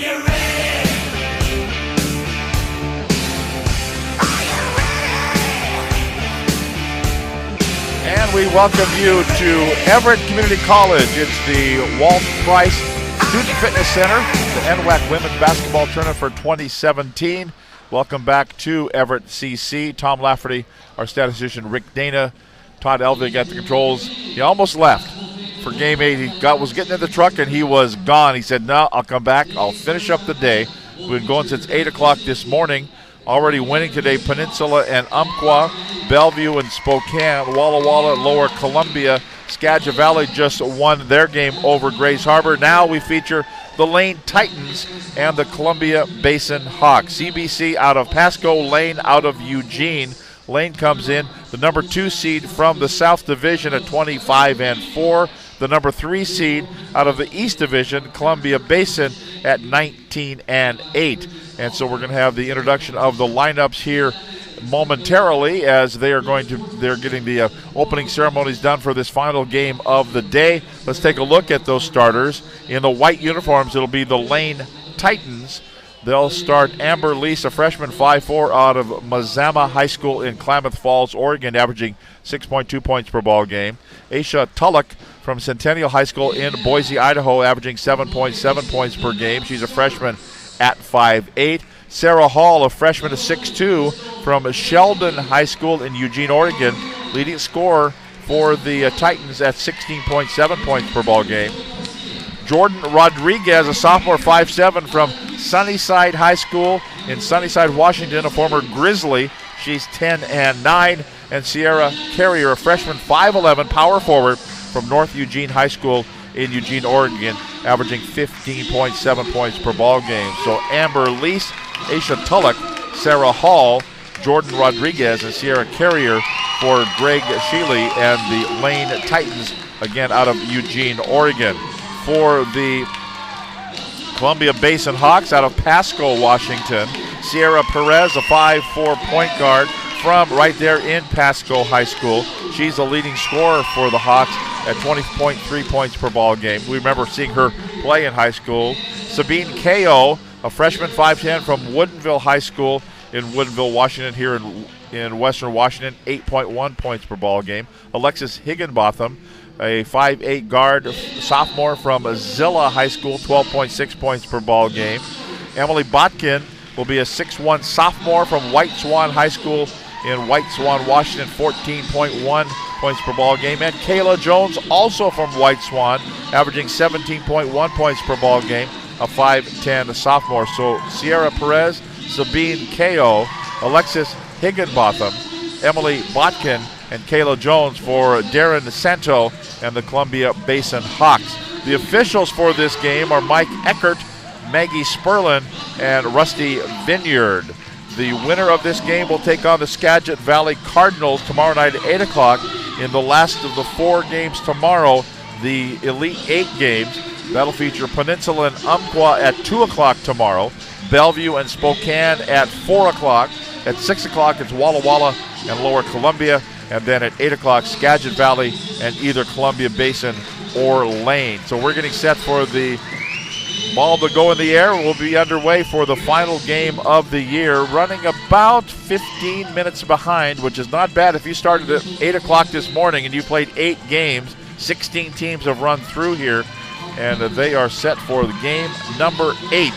And we welcome you to Everett Community College. It's the Walt Price Student Fitness Center, the NWAC Women's Basketball Tournament for 2017. Welcome back to Everett CC. Tom Lafferty, our statistician, Rick Dana, Todd Elvig at the controls. He almost left for Game 8. He was getting in the truck and he was gone. He said, no, I'll come back. I'll finish up the day. We've been going since 8 o'clock this morning. Already winning today, Peninsula and Umpqua, Bellevue and Spokane, Walla Walla, Lower Columbia. Skagit Valley just won their game over Grays Harbor. Now we feature the Lane Titans and the Columbia Basin Hawks. CBC out of Pasco, Lane out of Eugene. Lane comes in, the number 2 seed from the South Division at 25-4. The number 3 seed out of the East Division, Columbia Basin, at 19-8. And so we're going to have the introduction of the lineups here momentarily as they're getting the opening ceremonies done for this final game of the day. Let's take a look at those starters. In the white uniforms, it'll be the Lane Titans. They'll start Amber Lease, a freshman, 5'4", out of Mazama High School in Klamath Falls, Oregon, averaging 6.2 points per ball game. Aisha Tulloch from Centennial High School in Boise, Idaho, averaging 7.7 points per game. She's a freshman at 5'8". Sarah Hall, a freshman, at 6'2", from Sheldon High School in Eugene, Oregon, leading scorer for the Titans at 16.7 points per ball game. Jordan Rodriguez, a sophomore, 5'7", from Sunnyside High School in Sunnyside, Washington, a former Grizzly. She's 10-9. And Sierra Carrier, a freshman, 5'11", power forward from North Eugene High School in Eugene, Oregon, averaging 15.7 points per ball game. So Amber Lease, Aisha Tulloch, Sarah Hall, Jordan Rodriguez, and Sierra Carrier for Greg Sheely and the Lane Titans, again out of Eugene, Oregon. For the Columbia Basin Hawks out of Pasco, Washington, Sierra Perez, a 5'4" point guard from right there in Pasco High School. She's the leading scorer for the Hawks at 20.3 points per ball game. We remember seeing her play in high school. Sabine Ko, a freshman, 5'10", from Woodinville High School in Woodinville, Washington, here in Western Washington, 8.1 points per ball game. Alexis Higginbotham, a 5'8" guard, sophomore from Zilla High School, 12.6 points per ball game. Emily Botkin will be a 6'1" sophomore from White Swan High School in White Swan, Washington, 14.1 points per ball game. And Kayla Jones, also from White Swan, averaging 17.1 points per ball game, a 5'10" sophomore. So Sierra Perez, Sabine Ko, Alexis Higginbotham, Emily Botkin, and Kayla Jones for Darren Santo and the Columbia Basin Hawks. The officials for this game are Mike Eckert, Maggie Sperlin, and Rusty Vineyard. The winner of this game will take on the Skagit Valley Cardinals tomorrow night at 8 o'clock in the last of the 4 games tomorrow, the Elite 8 games. That'll feature Peninsula and Umpqua at 2 o'clock tomorrow, Bellevue and Spokane at 4 o'clock. At 6 o'clock, it's Walla Walla and Lower Columbia. And then at 8 o'clock, Skagit Valley and either Columbia Basin or Lane. So we're getting set for the ball to go in the air. We'll be underway for the final game of the year, running about 15 minutes behind, which is not bad. If you started at 8 o'clock this morning and you played 8 games, 16 teams have run through here, and they are set for the game number 8,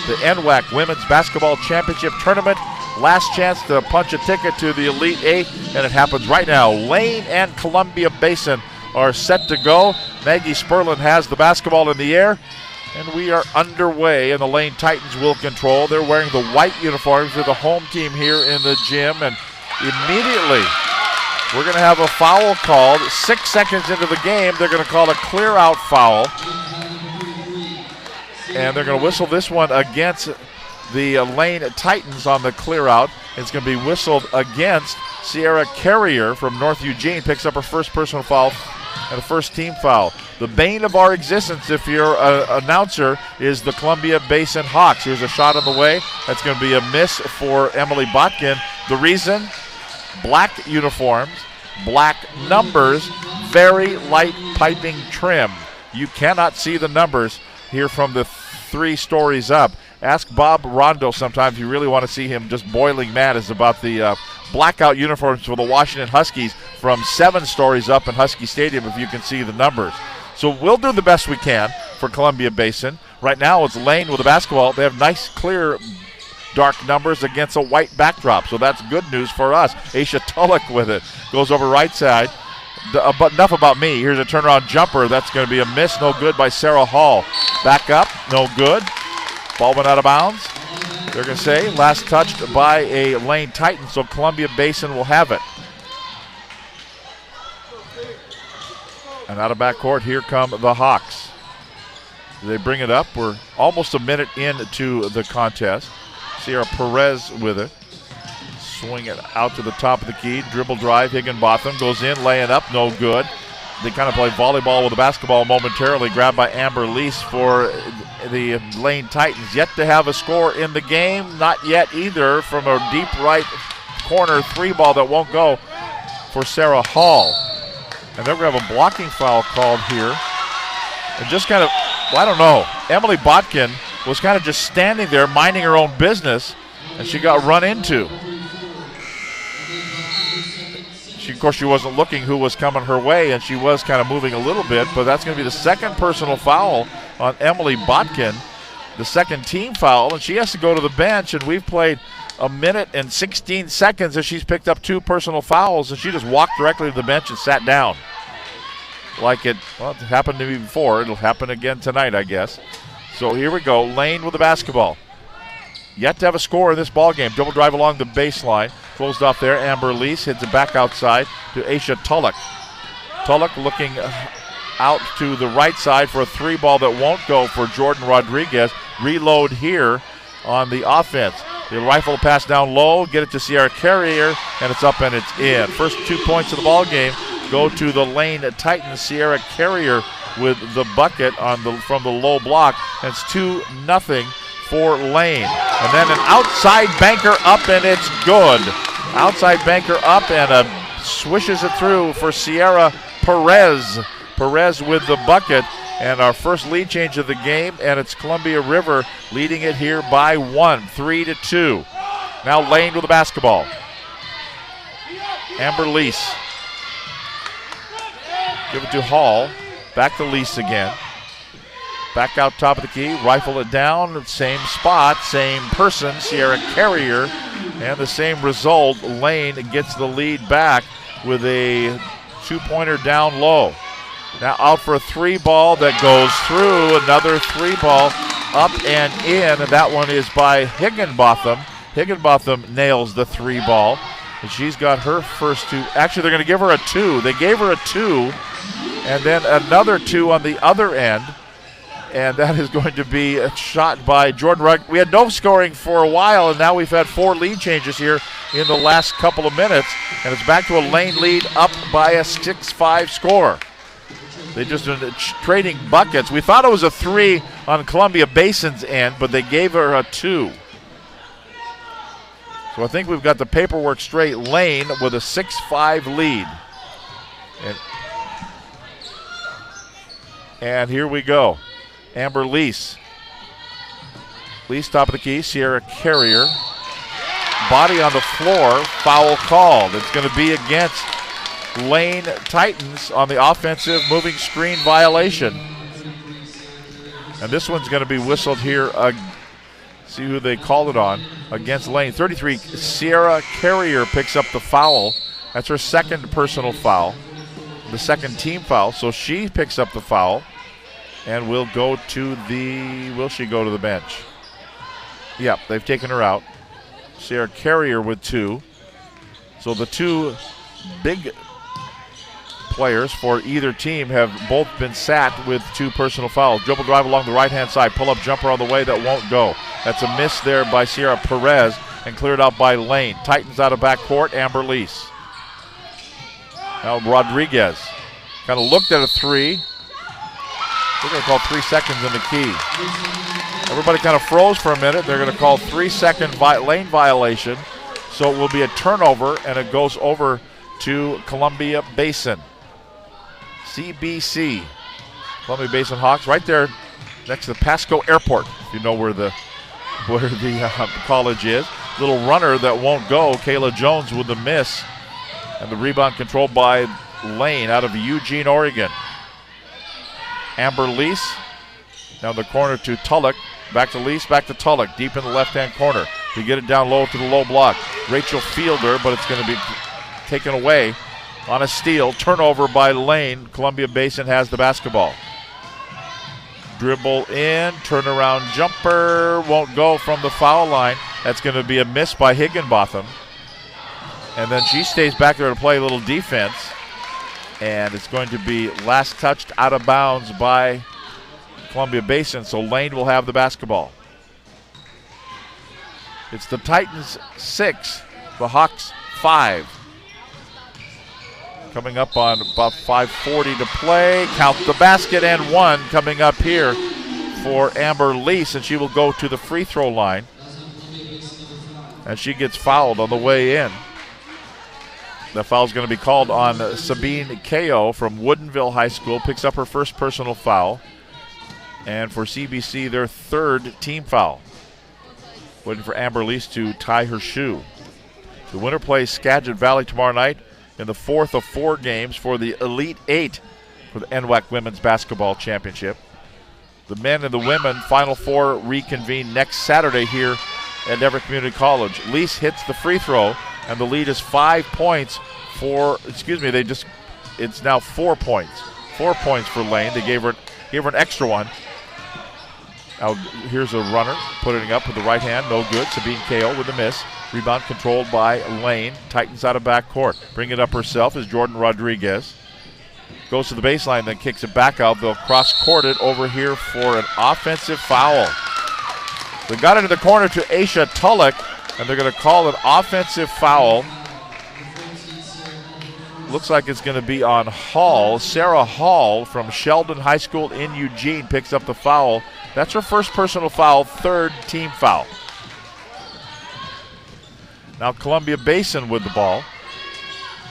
the NWAC Women's Basketball Championship Tournament. Last chance to punch a ticket to the Elite 8, and it happens right now. Lane and Columbia Basin are set to go. Maggie Sperlin has the basketball in the air, and we are underway, and the Lane Titans will control. They're wearing the white uniforms. They're the home team here in the gym, and immediately we're going to have a foul called. 6 seconds into the game, they're going to call a clear-out foul, and they're going to whistle this one against the Lane Titans on the clear-out. It's going to be whistled against Sierra Carrier from North Eugene. Picks up her first personal foul and a first team foul. The bane of our existence, if you're an announcer, is the Columbia Basin Hawks. Here's a shot on the way. That's going to be a miss for Emily Botkin. The reason? Black uniforms, black numbers, very light piping trim. You cannot see the numbers here from the 3 stories up. Ask Bob Rondo sometime if you really want to see him just boiling mad is about the blackout uniforms for the Washington Huskies from 7 stories up in Husky Stadium, if you can see the numbers. So we'll do the best we can for Columbia Basin. Right now it's Lane with the basketball. They have nice, clear, dark numbers against a white backdrop, so that's good news for us. Aisha Tulloch with it. Goes over right side. But enough about me. Here's a turnaround jumper. That's going to be a miss. No good by Sarah Hall. Back up. No good. Ball went out of bounds. They're going to say last touched by a Lane Titan, so Columbia Basin will have it. And out of backcourt, here come the Hawks. They bring it up. We're almost a minute into the contest. Sierra Perez with it. Swing it out to the top of the key. Dribble drive. Higginbotham goes in, laying up. No good. They kind of play volleyball with the basketball momentarily. Grabbed by Amber Lease for the Lane Titans. Yet to have a score in the game. Not yet either from a deep right corner 3 ball that won't go for Sarah Hall. And they're going to have a blocking foul called here. And just kind of, well, I don't know. Emily Botkin was kind of just standing there minding her own business, and she got run into. Of course, she wasn't looking who was coming her way, and she was kind of moving a little bit, but that's going to be the 2nd personal foul on Emily Botkin, the 2nd team foul, and she has to go to the bench, and we've played a minute and 16 seconds, and she's picked up 2 personal fouls, and she just walked directly to the bench and sat down. Like it happened to me before. It'll happen again tonight, I guess. So here we go. Lane with the basketball. Yet to have a score in this ball game. Dribble drive along the baseline. Closed off there. Amber Lease hits it back outside to Aisha Tulloch. Tulloch looking out to the right side for a 3 ball that won't go for Jordan Rodriguez. Reload here on the offense. The rifle pass down low. Get it to Sierra Carrier, and it's up and it's in. First 2 points of the ball game go to the Lane Titans. Sierra Carrier with the bucket from the low block. And it's 2-0 for Lane. And then an outside banker up, and it's good. Outside banker up, and swishes it through for Sierra Perez. Perez with the bucket, and our first lead change of the game, and it's Columbia River leading it here by 1, 3-2. Now Lane with the basketball. Amber Lease. Give it to Hall. Back to Lease again. Back out top of the key, rifle it down, same spot, same person, Sierra Carrier, and the same result. Lane gets the lead back with a 2-pointer down low. Now out for a 3 ball that goes through, another 3 ball up and in, and that one is by Higginbotham. Higginbotham nails the 3 ball, and she's got her first 2. Actually, they're going to give her a 2. They gave her a 2, and then another 2 on the other end. And that is going to be a shot by Jordan. We had no scoring for a while, and now we've had 4 lead changes here in the last couple of minutes. And it's back to a Lane lead up by a 6-5 score. They just been trading buckets. We thought it was a 3 on Columbia Basin's end, but they gave her a 2. So I think we've got the paperwork straight. Lane with a 6-5 lead. And here we go. Amber Lease. Lease top of the key. Sierra Carrier. Body on the floor. Foul called. It's going to be against Lane Titans on the offensive moving screen violation. And this one's going to be whistled here. See who they called it on. Against Lane. 33, Sierra Carrier picks up the foul. That's her 2nd personal foul. The 2nd team foul. So she picks up the foul. And will go to will she go to the bench? Yep, they've taken her out. Sierra Carrier with 2. So the 2 big players for either team have both been sat with 2 personal fouls. Dribble drive along the right-hand side. Pull-up jumper on the way that won't go. That's a miss there by Sierra Perez and cleared out by Lane. Titans out of backcourt, Amber Lease. Now Rodriguez kind of looked at a 3. They're going to call 3 seconds in the key. Everybody kind of froze for a minute. They're going to call 3-second lane violation. So it will be a turnover, and it goes over to Columbia Basin. CBC. Columbia Basin Hawks right there next to the Pasco Airport, if you know where the college is. Little runner that won't go. Kayla Jones with the miss. And the rebound controlled by Lane out of Eugene, Oregon. Amber Lease down the corner to Tulloch. Back to Lease, back to Tulloch, deep in the left-hand corner. To get it down low to the low block. Rachel Fielder, but it's going to be taken away on a steal. Turnover by Lane. Columbia Basin has the basketball. Dribble in, turnaround jumper, won't go from the foul line. That's going to be a miss by Higginbotham. And then she stays back there to play a little defense. And it's going to be last touched out of bounds by Columbia Basin, so Lane will have the basketball. It's the Titans 6, the Hawks 5. Coming up on about 5:40 to play. Count the basket and one coming up here for Amber Lease, and she will go to the free throw line. And she gets fouled on the way in. The foul is going to be called on Sabine Ko from Woodinville High School. Picks up her first personal foul. And for CBC, their third team foul. Waiting for Amber Lease to tie her shoe. The winner plays Skagit Valley tomorrow night in the fourth of 4 games for the Elite 8 for the NWAC Women's Basketball Championship. The men and the women Final Four reconvene next Saturday here at Everett Community College. Lease hits the free throw, and the lead is 5 points for, it's now 4 points. 4 points for Lane. They gave her an extra one. Now here's a runner, putting it up with the right hand, no good. Sabine Ko with a miss. Rebound controlled by Lane. Titans out of backcourt. Bring it up herself is Jordan Rodriguez. Goes to the baseline, then kicks it back out. They'll cross-court it over here for an offensive foul. They got it in the corner to Aisha Tulloch, and they're going to call an offensive foul. Looks like it's going to be on Hall. Sarah Hall from Sheldon High School in Eugene picks up the foul. That's her first personal foul, third team foul. Now Columbia Basin with the ball.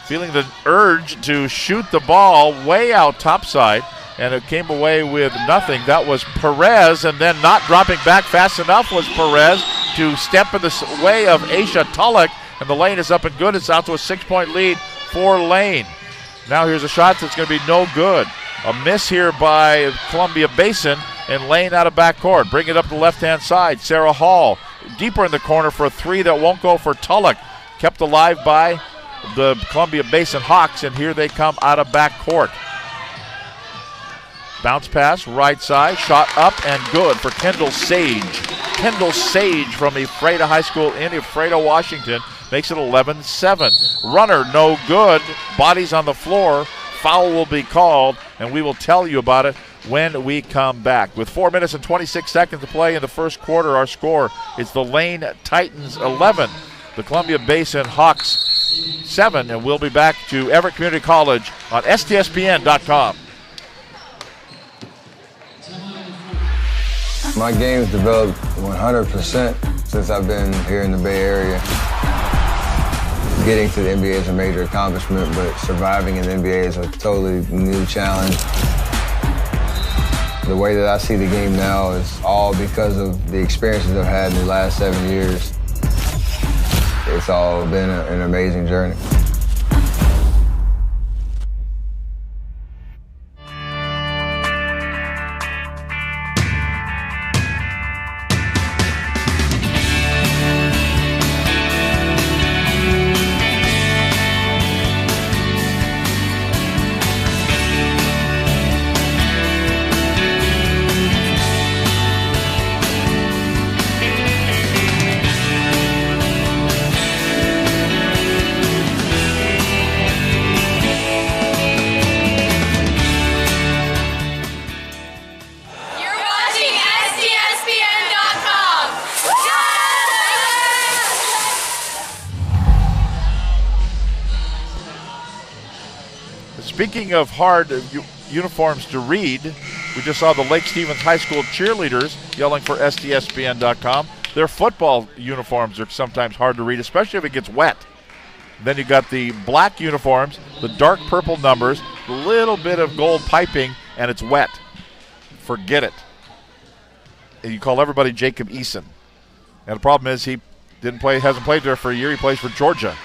Feeling the urge to shoot the ball way out topside, and it came away with nothing. That was Perez, and then not dropping back fast enough was Perez to step in the way of Aisha Tulloch, and the lane is up and good. It's out to a 6-point lead for Lane. Now here's a shot that's going to be no good. A miss here by Columbia Basin, and Lane out of backcourt. Bring it up the left-hand side. Sarah Hall deeper in the corner for a three that won't go for Tulloch. Kept alive by the Columbia Basin Hawks, and here they come out of backcourt. Bounce pass, right side, shot up and good for Kendall Sage. Kendall Sage from Ephrata High School in Ephrata, Washington, makes it 11-7. Runner no good, bodies on the floor, foul will be called, and we will tell you about it when we come back. With 4 minutes and 26 seconds to play in the first quarter, our score is the Lane Titans 11, the Columbia Basin Hawks 7, and we'll be back to Everett Community College on STSPN.com. My game's developed 100% since I've been here in the Bay Area. Getting to the NBA is a major accomplishment, but surviving in the NBA is a totally new challenge. The way that I see the game now is all because of the experiences I've had in the last 7 years. It's all been an amazing journey. Speaking of hard uniforms to read, we just saw the Lake Stevens High School cheerleaders yelling for STSPN.com. Their football uniforms are sometimes hard to read, especially if it gets wet. Then you got the black uniforms, the dark purple numbers, a little bit of gold piping, and it's wet. Forget it. and you call everybody Jacob Eason. And the problem is he hasn't played there for a year. He plays for Georgia.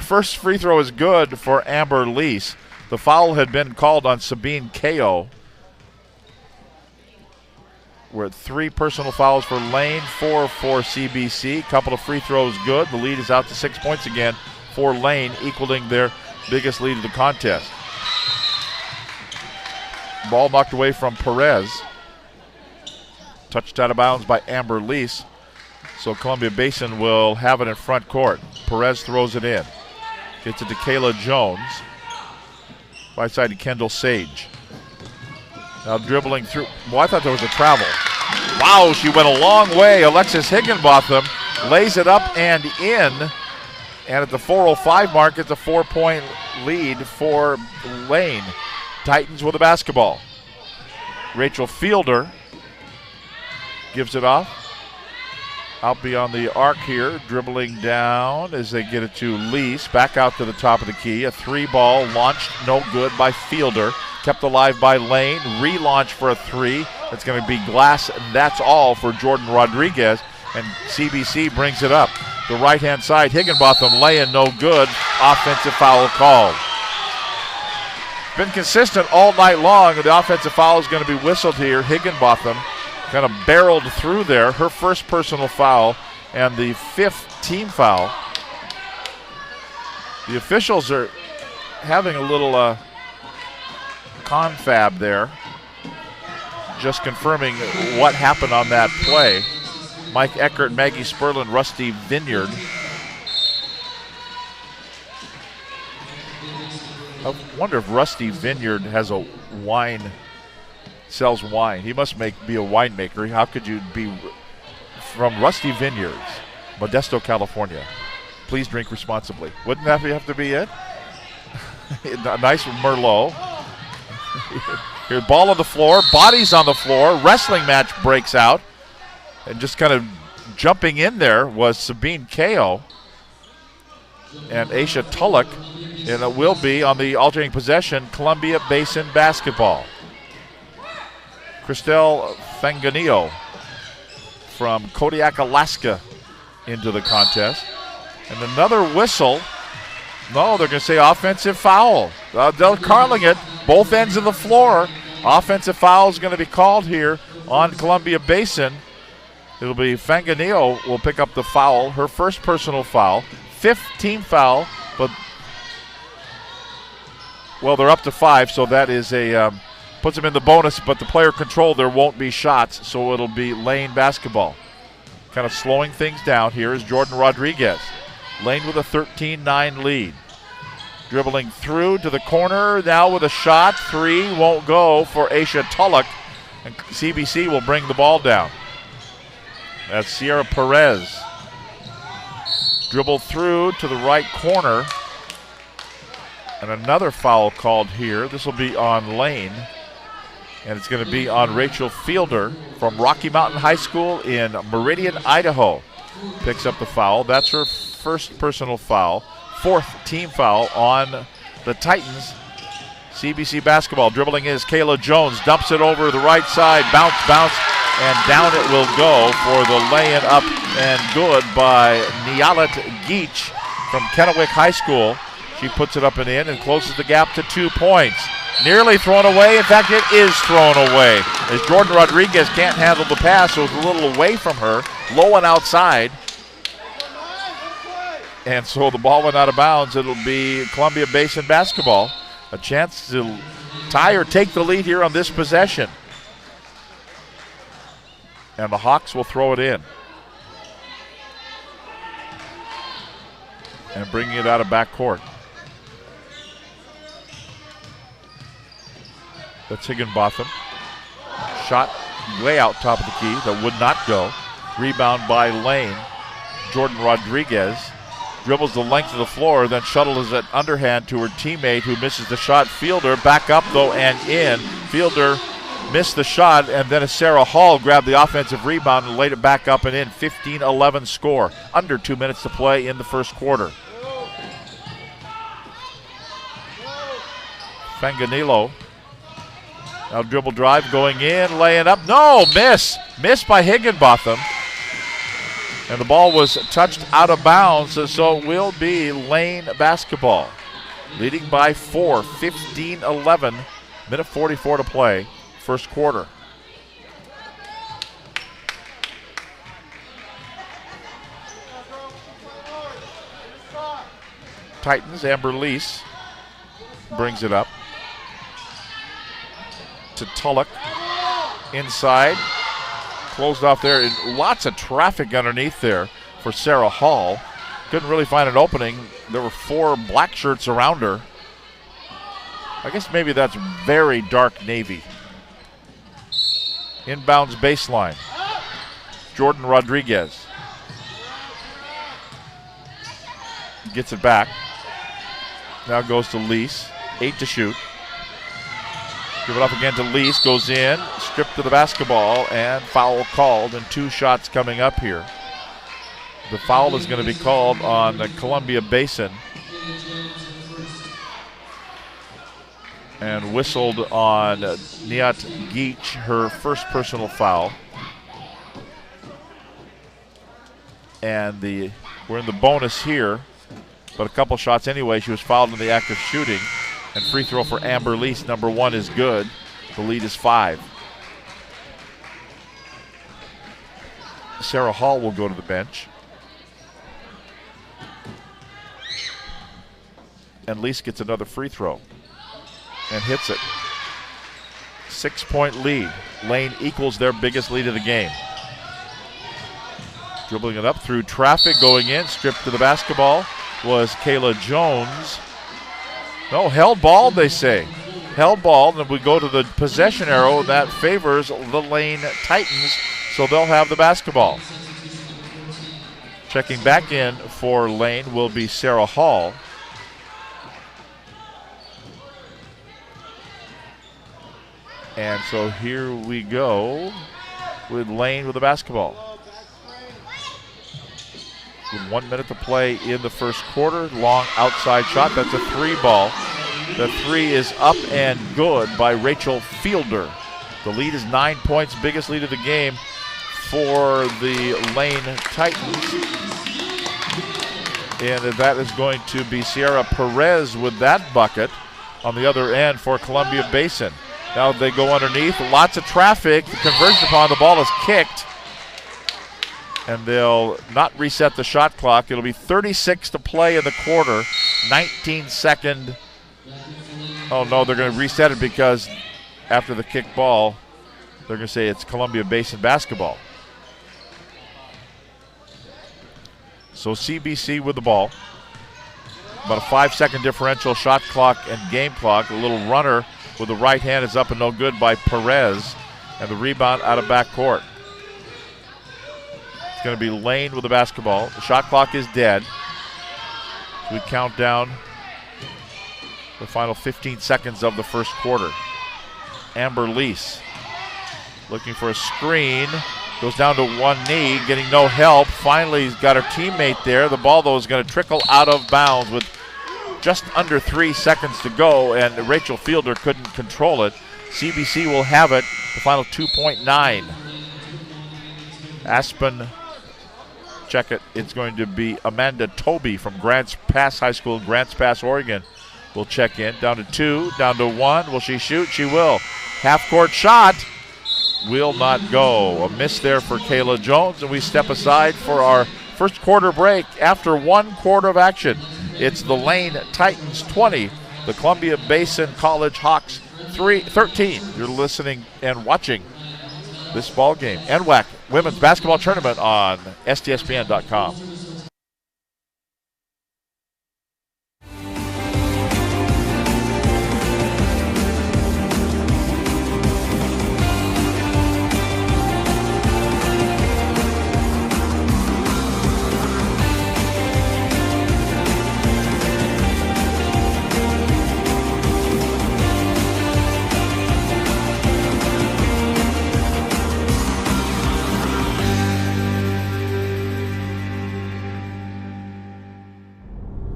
First free throw is good for Amber Lease. The foul had been called on Sabine Ko. We're at 3 personal fouls for Lane, 4 for CBC. Couple of free throws good. The lead is out to 6 points again for Lane, equaling their biggest lead of the contest. Ball knocked away from Perez. Touched out of bounds by Amber Lease. So Columbia Basin will have it in front court. Perez throws it in. Gets it to Kayla Jones. Right side to Kendall Sage. Now dribbling through. Well, I thought there was a travel. Wow, she went a long way. Alexis Higginbotham lays it up and in. And at the 4:05 mark, it's a 4-point lead for Lane. Titans with the basketball. Rachel Fielder gives it off. Out beyond the arc here, dribbling down as they get it to Lease. Back out to the top of the key. A 3-ball launched, no good by Fielder. Kept alive by Lane. Relaunch for a 3. It's going to be glass, and that's all for Jordan Rodriguez. And CBC brings it up. The right-hand side, Higginbotham laying no good. Offensive foul called. Been consistent all night long. The offensive foul is going to be whistled here. Higginbotham kind of barreled through there. Her first personal foul and the 5th team foul. The officials are having a little confab there, just confirming what happened on that play. Mike Eckert, Maggie Sperlin, Rusty Vineyard. I wonder if Rusty Vineyard has a sells wine. He must be a winemaker. How could you be from Rusty Vineyards, Modesto, California? Please drink responsibly. Wouldn't that have to be it? A nice Merlot. Here, ball on the floor, bodies on the floor. Wrestling match breaks out. And just kind of jumping in there was Sabine Ko and Aisha Tulloch. And it will be on the alternating possession, Columbia Basin basketball. Christelle Fanganillo from Kodiak, Alaska into the contest. And another whistle. No, they're going to say offensive foul. They're calling it both ends of the floor. Offensive foul is going to be called here on Columbia Basin. It'll be Fanganillo will pick up the foul, her first personal foul. 5th team foul, but, well, they're up to 5, so that is puts them in the bonus, but the player control, there won't be shots, so it'll be Lane basketball. Kind of slowing things down here is Jordan Rodriguez. Lane with a 13-9 lead. Dribbling through to the corner, now with a shot. 3 won't go for Aisha Tulloch, and CBC will bring the ball down. That's Sierra Perez. Dribble through to the right corner. And another foul called here. This will be on Lane. And it's going to be on Rachel Fielder from Rocky Mountain High School in Meridian, Idaho. Picks up the foul. That's her first personal foul. 4th team foul on the Titans. CBC basketball. Dribbling is Kayla Jones. Dumps it over the right side. Bounce, and down it will go for the lay-in up and good by Nialet Geach from Kennewick High School. She puts it up and in and closes the gap to 2 points. Nearly thrown away. In fact, it is thrown away as Jordan Rodriguez can't handle the pass, so it's a little away from her, low and outside. And so the ball went out of bounds. It'll be Columbia Basin basketball. A chance to tie or take the lead here on this possession. And the Hawks will throw it in. And bringing it out of backcourt. That's Higginbotham. Shot way out top of the key that would not go. Rebound by Lane. Jordan Rodriguez dribbles the length of the floor, then shuttles it underhand to her teammate who misses the shot. Fielder back up though and in. Fielder missed the shot, and then Sarah Hall grabbed the offensive rebound and laid it back up and in. 15-11 score. Under 2 minutes to play in the first quarter. Fanganillo Now dribble drive going in, laying up. No, miss. Miss by Higginbotham. And the ball was touched out of bounds, so it will be Lane basketball. Leading by 4, 15-11. Minute 44 to play, first quarter. Titans, Amber Lease brings it up to Tulloch. Inside, closed off there. Lots of traffic underneath there for Sarah Hall. Couldn't really find an opening. There were 4 black shirts around her. I guess maybe that's very dark navy. Inbounds baseline. Jordan Rodriguez gets it back. Now goes to Lease. 8 to shoot. Give it up again to Lease. Goes in. Stripped to the basketball and foul called, and 2 shots coming up here. The foul is going to be called on the Columbia Basin and whistled on Niat Geach, her first personal foul. And we're in the bonus here, but a couple shots anyway. She was fouled in the act of shooting. And free throw for Amber Lease, number 1, is good. The lead is 5. Sarah Hall will go to the bench. And Lease gets another free throw and hits it. 6-point lead. Lane equals their biggest lead of the game. Dribbling it up through traffic, going in, stripped to the basketball was Kayla Jones. No, held ball, they say. Held ball, and we go to the possession arrow. That favors the Lane Titans, so they'll have the basketball. Checking back in for Lane will be Sarah Hall. And so here we go with Lane with the basketball. With 1 minute to play in the first quarter. Long outside shot. That's a 3 ball. The 3 is up and good by Rachel Fielder. The lead is 9 points. Biggest lead of the game for the Lane Titans. And that is going to be Sierra Perez with that bucket on the other end for Columbia Basin. Now they go underneath. Lots of traffic. The conversion upon the ball is kicked. And they'll not reset the shot clock. It'll be 36 to play in the quarter. 19-second. Oh, no, they're going to reset it because after the kick ball, they're going to say it's Columbia Basin basketball. So CBC with the ball. About a 5-second differential shot clock and game clock. A little runner with the right hand is up and no good by Perez. And the rebound out of backcourt. It's going to be Lane with the basketball. The shot clock is dead. We count down the final 15 seconds of the first quarter. Amber Lease looking for a screen. Goes down to one knee, getting no help. Finally, he's got her teammate there. The ball, though, is going to trickle out of bounds with just under 3 seconds to go, and Rachel Fielder couldn't control it. CBC will have it, the final 2.9. Aspen, check it. It's going to be Amanda Toby from Grants Pass High School in Grants Pass, Oregon. Will check in. Down to 2, down to 1. Will she shoot? She will. Half-court shot. Will not go. A miss there for Kayla Jones, and we step aside for our first quarter break after 1 quarter of action. It's the Lane Titans 20, the Columbia Basin College Hawks 13. You're listening and watching this ball game. NWAC Women's Basketball Tournament on STSPN.com.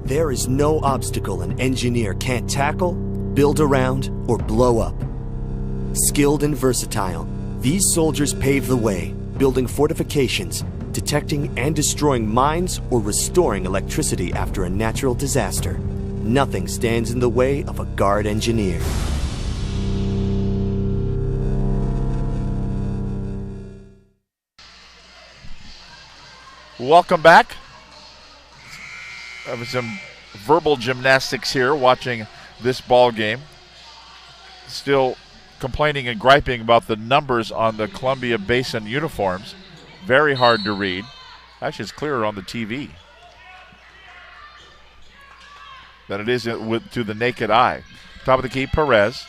There is no obstacle an engineer can't tackle, build around, or blow up. Skilled and versatile, these soldiers pave the way, building fortifications, detecting and destroying mines, or restoring electricity after a natural disaster. Nothing stands in the way of a Guard engineer. Welcome back. There was some verbal gymnastics here watching this ball game. Still complaining and griping about the numbers on the Columbia Basin uniforms. Very hard to read. Actually, it's clearer on the TV than it is to the naked eye. Top of the key, Perez.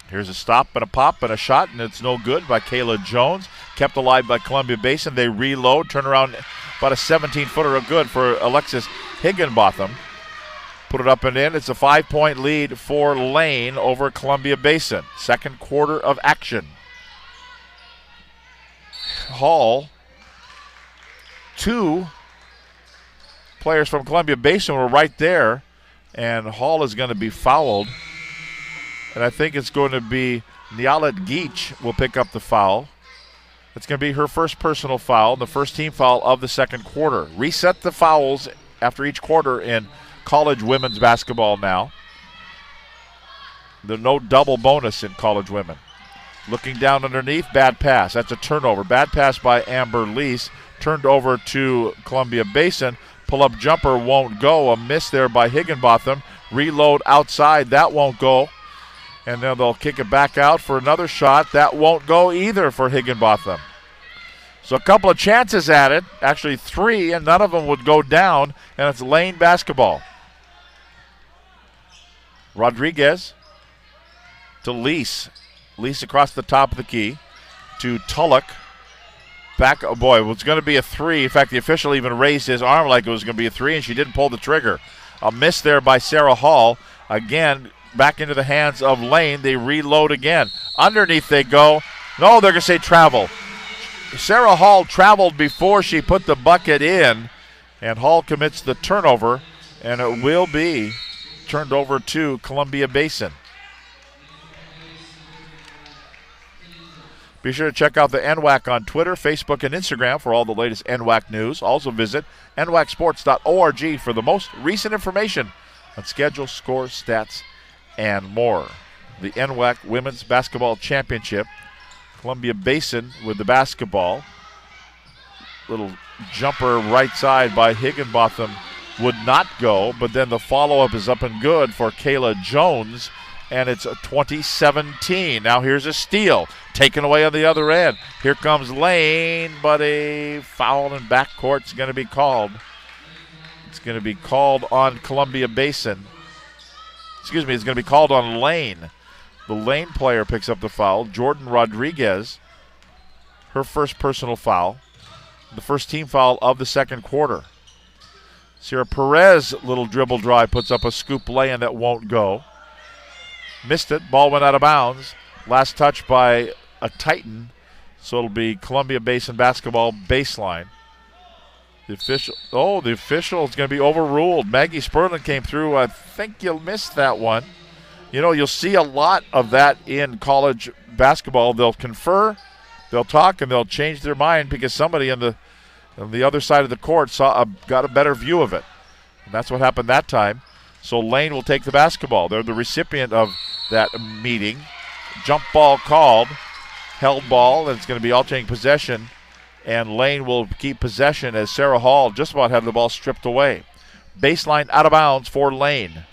Here's a stop and a pop and a shot, and it's no good by Kayla Jones. Kept alive by Columbia Basin. They reload, turn around, about a 17-footer of good for Alexis Higginbotham. Put it up and in. It's a 5-point lead for Lane over Columbia Basin. Second quarter of action. Hall, two players from Columbia Basin were right there, and Hall is going to be fouled. And I think it's going to be Nialet Geach will pick up the foul. It's going to be her first personal foul, the first team foul of the second quarter. Reset the fouls after each quarter in college women's basketball now. There's no double bonus in college women. Looking down underneath, bad pass. That's a turnover. Bad pass by Amber Lease. Turned over to Columbia Basin. Pull-up jumper won't go. A miss there by Higginbotham. Reload outside. That won't go. And then they'll kick it back out for another shot. That won't go either for Higginbotham. So a couple of chances at it. Actually three, and none of them would go down. And it's Lane basketball. Rodriguez to Lease. Lease across the top of the key to Tulloch. Back, oh boy, it was going to be a three. In fact, the official even raised his arm like it was going to be a three, and she didn't pull the trigger. A miss there by Sarah Hall. Again, back into the hands of Lane. They reload again. Underneath they go. No, they're going to say travel. Sarah Hall traveled before she put the bucket in, and Hall commits the turnover, and it will be turned over to Columbia Basin. Be sure to check out the NWAC on Twitter, Facebook, and Instagram for all the latest NWAC news. Also visit nwacsports.org for the most recent information on schedule, scores, stats, and more. The NWAC Women's Basketball Championship. Columbia Basin with the basketball. Little jumper right side by Higginbotham would not go, but then the follow-up is up and good for Kayla Jones, and it's 2017. Now here's a steal. Taken away on the other end. Here comes Lane, but a foul in backcourt is going to be called. It's going to be called on Columbia Basin. Excuse me, it's going to be called on Lane. The Lane player picks up the foul. Jordan Rodriguez, her first personal foul. The first team foul of the second quarter. Sierra Perez, little dribble drive, puts up a scoop lay-in that won't go. Missed it. Ball went out of bounds. Last touch by a Titan. So it'll be Columbia Basin basketball baseline. The official is going to be overruled. Maggie Sperlin came through. I think you'll miss that one. You know, you'll see a lot of that in college basketball. They'll confer, they'll talk, and they'll change their mind because somebody on the other side of the court got a better view of it. And that's what happened that time. So Lane will take the basketball. They're the recipient of that meeting. Jump ball called, held ball, and it's going to be alternating possession. And Lane will keep possession as Sarah Hall just about had the ball stripped away. Baseline out of bounds for Lane.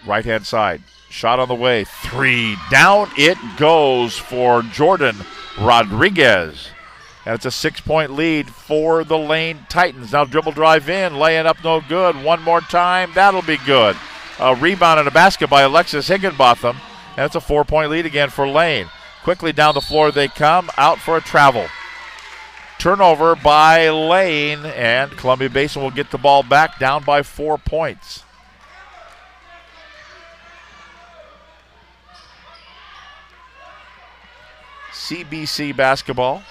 Right-hand side. Shot on the way. Three. Down it goes for Jordan Rodriguez. And it's a 6-point lead for the Lane Titans. Now dribble drive in. Laying up no good. One more time. That'll be good. A rebound and a basket by Alexis Higginbotham. And it's a 4-point lead again for Lane. Quickly down the floor they come. Out for a travel. Turnover by Lane. And Columbia Basin will get the ball back down by 4 points. CBC basketball.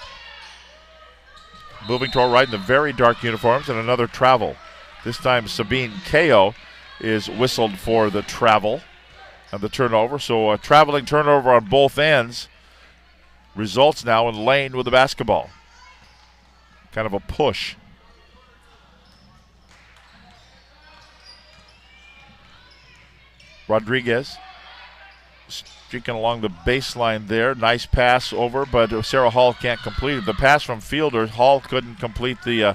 Moving to our right in the very dark uniforms and another travel. This time Sabine Ko is whistled for the travel and the turnover. So a traveling turnover on both ends results now in Lane with the basketball. Kind of a push. Rodriguez streaking along the baseline there. Nice pass over, but Sarah Hall can't complete it. The pass from Fielder, Hall couldn't complete the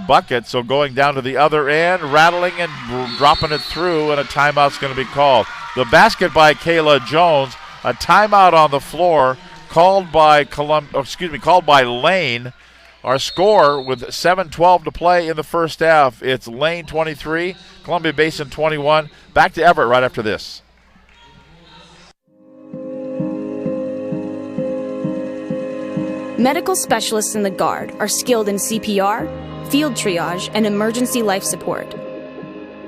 bucket, so going down to the other end, rattling and dropping it through, and a timeout's going to be called. The basket by Kayla Jones, a timeout on the floor called by Lane. Our score with 7:12 to play in the first half. It's Lane 23, Columbia Basin 21. Back to Everett right after this. Medical specialists in the Guard are skilled in CPR, field triage, and emergency life support.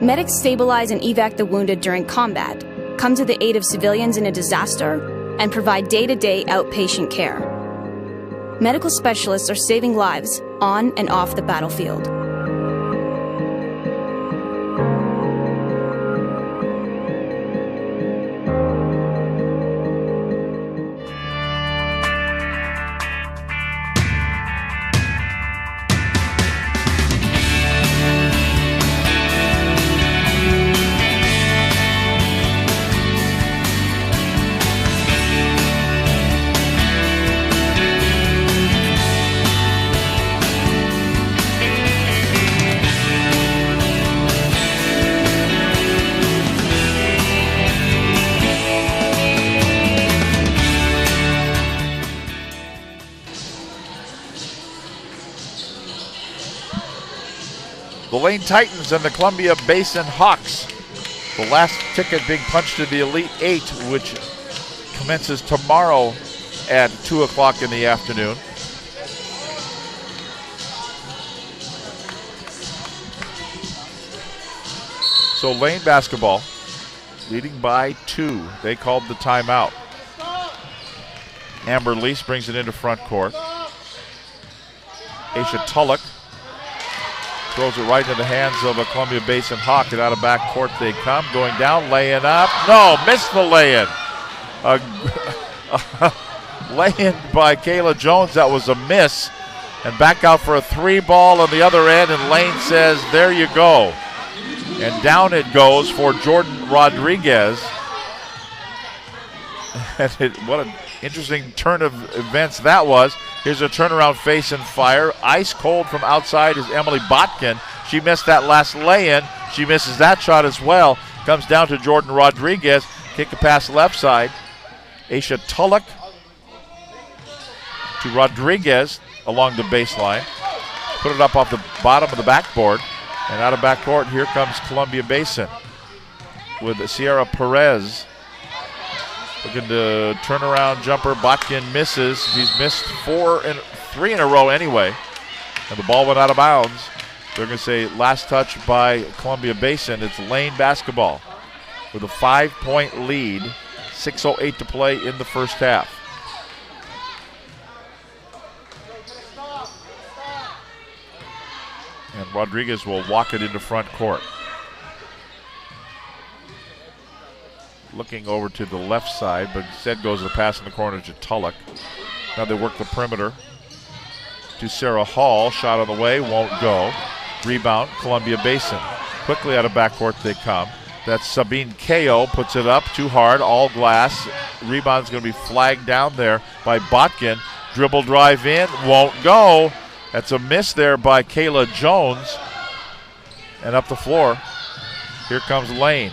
Medics stabilize and evac the wounded during combat, come to the aid of civilians in a disaster, and provide day-to-day outpatient care. Medical specialists are saving lives on and off the battlefield. The Lane Titans and the Columbia Basin Hawks. The last ticket being punched to the Elite Eight, which commences tomorrow at 2 o'clock in the afternoon. So Lane basketball leading by 2. They called the timeout. Amber Lease brings it into front court. Aisha Tulloch throws it right into the hands of a Columbia Basin Hawk, and out of back court they come. Going down, laying up. No, missed the lay-in. Lay-in by Kayla Jones. That was a miss. And back out for a 3 ball on the other end, and Lane says, there you go. And down it goes for Jordan Rodriguez. And what an interesting turn of events that was. Here's a turnaround face and fire. Ice cold from outside is Emily Botkin. She missed that last lay-in. She misses that shot as well. Comes down to Jordan Rodriguez. Kick a pass left side. Aisha Tulloch to Rodriguez along the baseline. Put it up off the bottom of the backboard. And out of backcourt, here comes Columbia Basin with Sierra Perez. Looking to turnaround jumper. Botkin misses. He's missed 3 in a row anyway. And the ball went out of bounds. They're going to say last touch by Columbia Basin. It's Lane basketball with a 5-point lead. 6:08 to play in the first half. And Rodriguez will walk it into front court. Looking over to the left side, but instead goes the pass in the corner to Tulloch. Now they work the perimeter to Sarah Hall. Shot on the way, won't go. Rebound, Columbia Basin. Quickly out of backcourt they come. That's Sabine Ko, puts it up too hard, all glass. Rebound's going to be flagged down there by Botkin. Dribble drive in, won't go. That's a miss there by Kayla Jones. And up the floor, here comes Lane.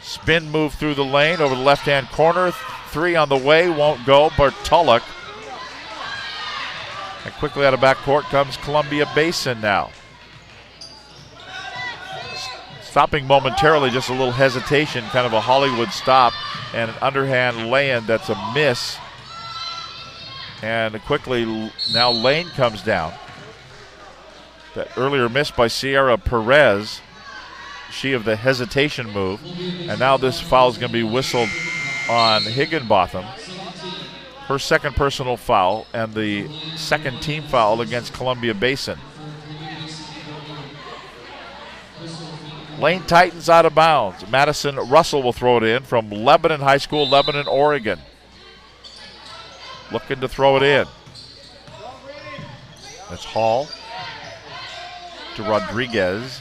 Spin move through the lane over the left-hand corner. 3 on the way, won't go, but Tulloch. And quickly out of backcourt comes Columbia Basin now. Stopping momentarily, just a little hesitation, kind of a Hollywood stop, and an underhand lay-in that's a miss. And quickly now Lane comes down. That earlier miss by Sierra Perez. She of the hesitation move. And now this foul is going to be whistled on Higginbotham. Her second personal foul and the second team foul against Columbia Basin. Lane Titans out of bounds. Madison Russell will throw it in from Lebanon High School, Lebanon, Oregon. Looking to throw it in. That's Hall to Rodriguez.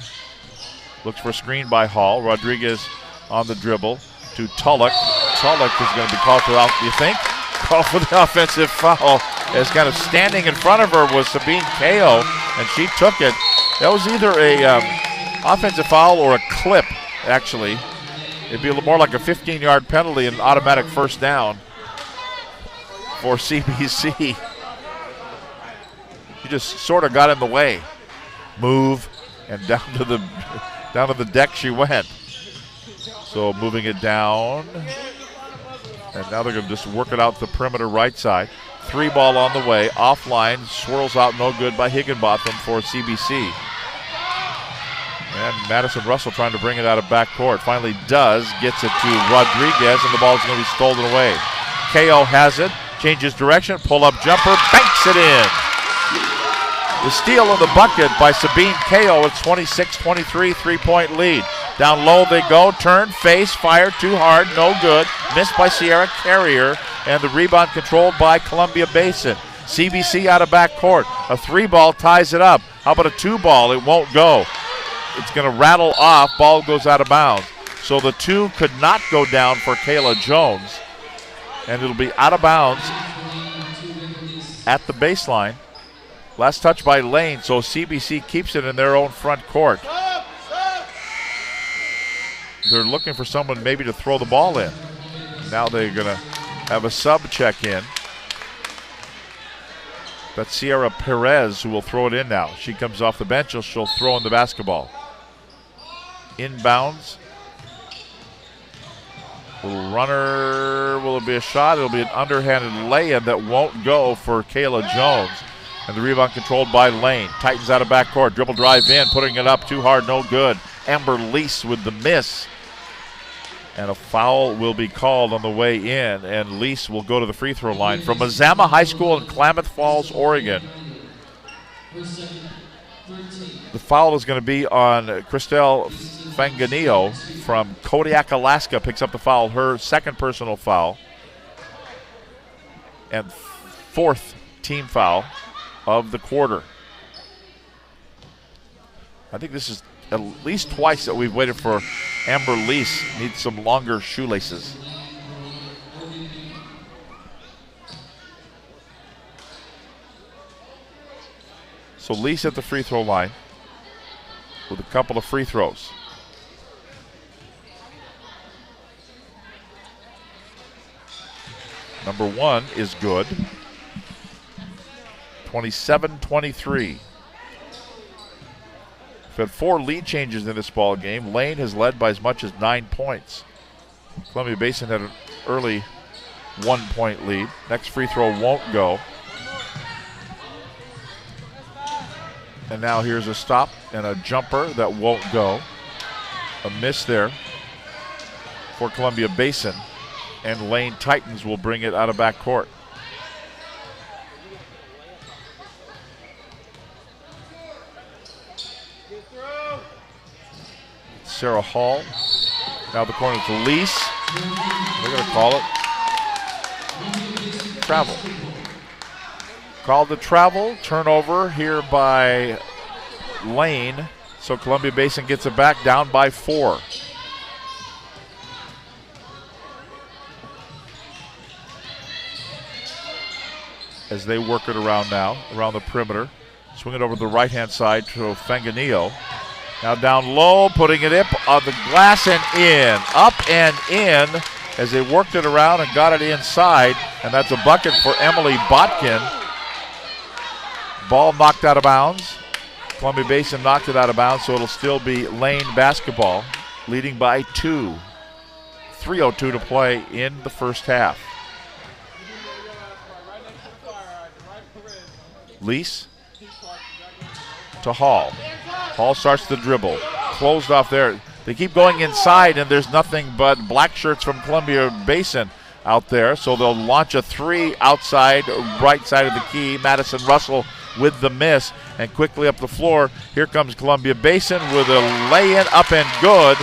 Looks for a screen by Hall. Rodriguez on the dribble to Tulloch. Tulloch is going to be called for, you think? Called for the offensive foul. As kind of standing in front of her was Sabine Ko, and she took it. That was either a offensive foul or a clip, actually. It'd be more like a 15-yard penalty and an automatic first down for CBC. She just sort of got in the way. Move, and down to the deck she went. So moving it down. And now they're going to just work it out to the perimeter right side. 3 ball on the way, offline, swirls out no good by Higginbotham for CBC. And Madison Russell trying to bring it out of backcourt. Finally does, gets it to Rodriguez, and the ball is going to be stolen away. KO has it, changes direction, pull-up jumper, banks it in. The steal of the bucket by Sabine Ko. It's 26-23, 3-point lead. Down low they go, turn, face, fire, too hard, no good. Missed by Sierra Carrier, and the rebound controlled by Columbia Basin. CBC out of backcourt. A 3-ball ties it up. How about a 2-ball? It won't go. It's going to rattle off. Ball goes out of bounds. So the 2 could not go down for Kayla Jones, and it'll be out of bounds at the baseline. Last touch by Lane, so CBC keeps it in their own front court. They're looking for someone maybe to throw the ball in. Now they're going to have a sub check in. That's Sierra Perez who will throw it in now. She comes off the bench, she'll throw in the basketball. Inbounds. Little runner, will it be a shot? It'll be an underhanded lay-in that won't go for Kayla Jones. And the rebound controlled by Lane. Titans out of backcourt, dribble drive in, putting it up too hard, no good. Amber Lease with the miss. And a foul will be called on the way in, and Lease will go to the free throw line from Mazama High School in Klamath Falls, Oregon. The foul is going to be on Christelle Fanganillo from Kodiak, Alaska. Picks up the foul, her second personal foul. And 4th team foul of the quarter. I think this is at least twice that we've waited for Amber Lease. Needs some longer shoelaces. So Lease at the free throw line with a couple of free throws. Number 1 is good. 27-23. We've had 4 lead changes in this ball game. Lane has led by as much as 9 points. Columbia Basin had an early 1-point lead. Next free throw won't go. And now here's a stop and a jumper that won't go. A miss there for Columbia Basin. And Lane Titans will bring it out of backcourt. Sarah Hall. Now the corner to Lease. They're going to call it travel. Called the travel. Turnover here by Lane. So Columbia Basin gets it back, down by 4. As they work it around now, around the perimeter. Swing it over to the right-hand side to Fanganillo. Now down low, putting it up on the glass and in. Up and in as they worked it around and got it inside. And that's a bucket for Emily Botkin. Ball knocked out of bounds. Columbia Basin knocked it out of bounds, so it'll still be Lane basketball, leading by 2. 3:02 to play in the first half. Lease to Hall. Hall starts the dribble. Closed off there. They keep going inside, and there's nothing but black shirts from Columbia Basin out there. So they'll launch a 3 outside, right side of the key. Madison Russell with the miss. and quickly up the floor. Here comes Columbia Basin with a lay-in up and good.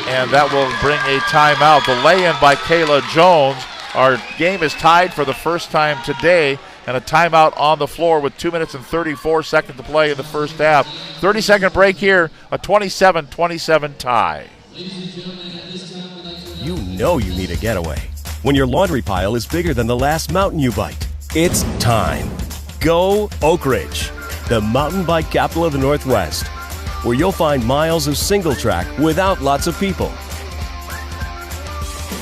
And that will bring a timeout. The lay-in by Kayla Jones. Our game is tied for the first time today, and a timeout on the floor with 2 minutes and 34 seconds to play in the first half. 30-second break here, a 27-27 tie. You know you need a getaway when your laundry pile is bigger than the last mountain you biked. It's time. Go Oak Ridge, the mountain bike capital of the Northwest, where you'll find miles of single track without lots of people.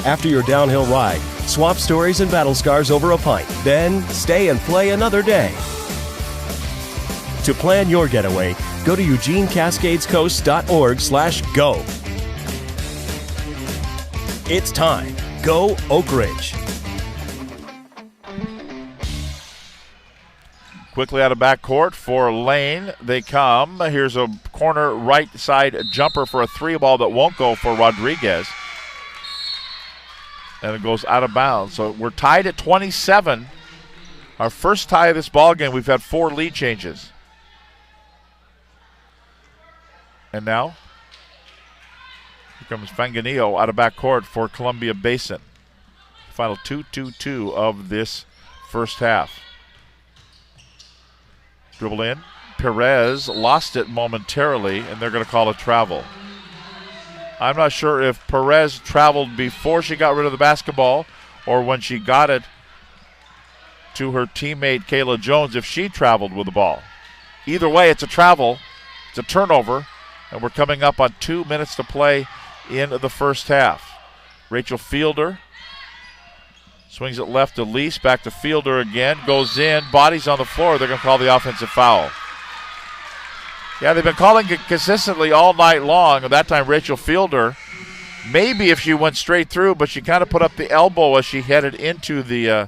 After your downhill ride, swap stories and battle scars over a pint, then stay and play another day. To plan your getaway, go to EugeneCascadesCoast.org/go. It's time. Go Oak Ridge. Quickly out of backcourt for Lane. They come. Here's a corner right side jumper for a three ball that won't go for Rodriguez. And it goes out of bounds. So we're tied at 27. Our first tie of this ball game. We've had 4 lead changes. And now, here comes Fanganillo out of backcourt for Columbia Basin. Final 2-2-2 of this first half. Dribble in. Perez lost it momentarily, and they're going to call a travel. I'm not sure if Perez traveled before she got rid of the basketball or when she got it to her teammate Kayla Jones, if she traveled with the ball. Either way, it's a travel. It's a turnover, and we're coming up on 2 minutes to play in the first half. Rachel Fielder swings it left to Lease, back to Fielder again, goes in, bodies on the floor. They're going to call the offensive foul. Yeah, they've been calling it consistently all night long. That time, Rachel Fielder, maybe if she went straight through, but she kind of put up the elbow as she headed into the